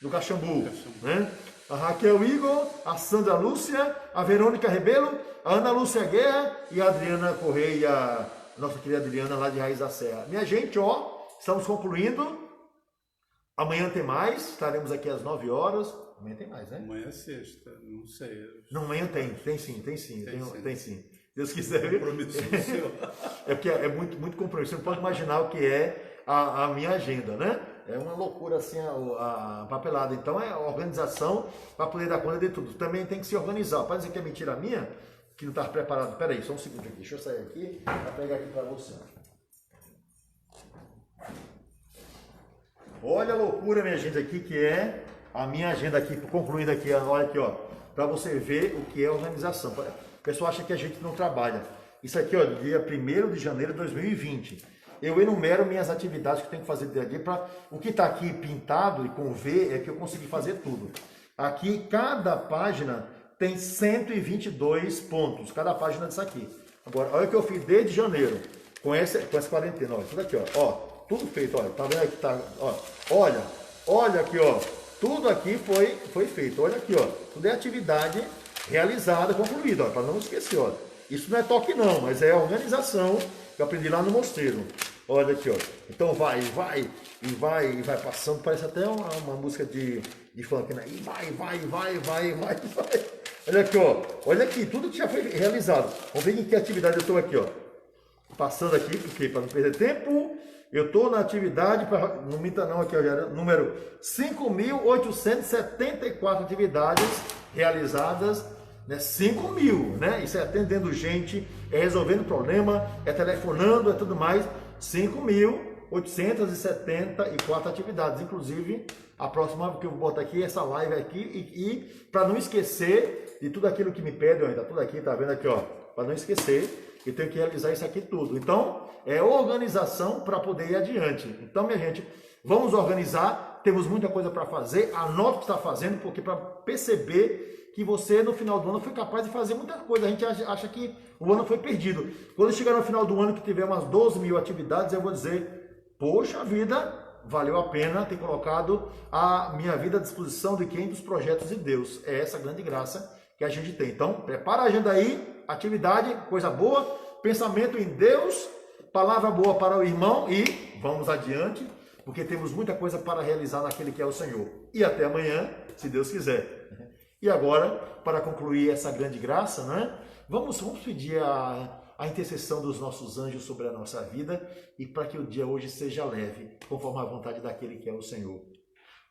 Speaker 2: Do Caxambu, né? A Raquel Igor, a Sandra Lúcia, a Verônica Rebelo, a Ana Lúcia Guerra e a Adriana Correia, nossa querida Adriana lá de Raiz da Serra. Minha gente, ó, estamos concluindo. Amanhã tem mais, estaremos aqui às 9 horas. Amanhã tem mais, né?
Speaker 1: Amanhã é sexta, não sei.
Speaker 2: Não, amanhã tem sim. Deus quiser.
Speaker 1: Compromisso seu.
Speaker 2: Porque é muito compromisso. Você não pode imaginar o que é a minha agenda, né? É uma loucura assim a papelada. Então é organização para poder dar conta de tudo. Também tem que se organizar. Pode dizer que é mentira minha, que não estava preparado. Pera aí, só um segundo aqui. Deixa eu sair aqui para pegar aqui para você. Olha a loucura, minha gente, aqui que é a minha agenda aqui, concluindo aqui, olha aqui, ó, para você ver o que é organização. O pessoal acha que a gente não trabalha. Isso aqui, ó, dia 1º de janeiro de 2020. eu enumero minhas atividades que eu tenho que fazer dia a dia. O que está aqui pintado e com V é que eu consegui fazer tudo. Aqui, cada página tem 122 pontos, cada página disso aqui. Agora, olha o que eu fiz desde janeiro, com essa quarentena, olha, tudo aqui, ó, tudo feito, olha, tá vendo aqui, tá, ó, olha aqui, ó, tudo aqui foi feito, olha aqui, ó, tudo é atividade realizada, concluída, ó, para não esquecer, ó, isso não é toque não, mas é a organização que eu aprendi lá no mosteiro, olha aqui, ó, então vai passando, parece até uma música de funk, né, e vai, olha aqui, ó, olha aqui, tudo que já foi realizado, vamos ver em que atividade eu estou aqui, ó, passando aqui, porque para não perder tempo, eu estou na atividade, não minta não, aqui, ó, número 5.874 atividades realizadas, né? 5.000, né? Isso é atendendo gente, é resolvendo problema, é telefonando, é tudo mais. 5.874 atividades, inclusive a próxima que eu vou botar aqui, essa live aqui, e para não esquecer de tudo aquilo que me pedem, tá tudo aqui, tá vendo aqui, ó, para não esquecer. Eu tenho que realizar isso aqui tudo. Então, é organização para poder ir adiante. Então, minha gente, vamos organizar. Temos muita coisa para fazer. Anote o que está fazendo, porque para perceber que você, no final do ano, foi capaz de fazer muita coisa. A gente acha que o ano foi perdido. Quando chegar no final do ano, que tiver umas 12.000 atividades, eu vou dizer, poxa vida, valeu a pena ter colocado a minha vida à disposição de quem? Dos projetos de Deus. É essa grande graça que a gente tem. Então, prepara a agenda aí. Atividade, coisa boa, pensamento em Deus, palavra boa para o irmão e vamos adiante, porque temos muita coisa para realizar naquele que é o Senhor. E até amanhã, se Deus quiser. E agora, para concluir essa grande graça, né? Vamos pedir a intercessão dos nossos anjos sobre a nossa vida e para que o dia hoje seja leve, conforme a vontade daquele que é o Senhor.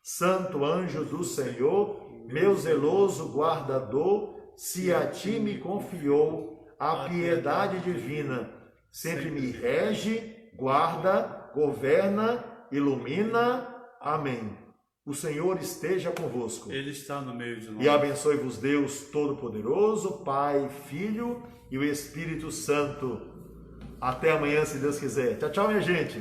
Speaker 2: Santo anjo do Senhor, meu zeloso guardador, se a ti me confiou a piedade divina, sempre me rege, guarda, governa, ilumina. Amém. O Senhor esteja convosco.
Speaker 1: Ele está no meio de nós.
Speaker 2: E abençoe-vos Deus Todo-Poderoso, Pai, Filho e o Espírito Santo. Até amanhã, se Deus quiser. Tchau, tchau, minha gente.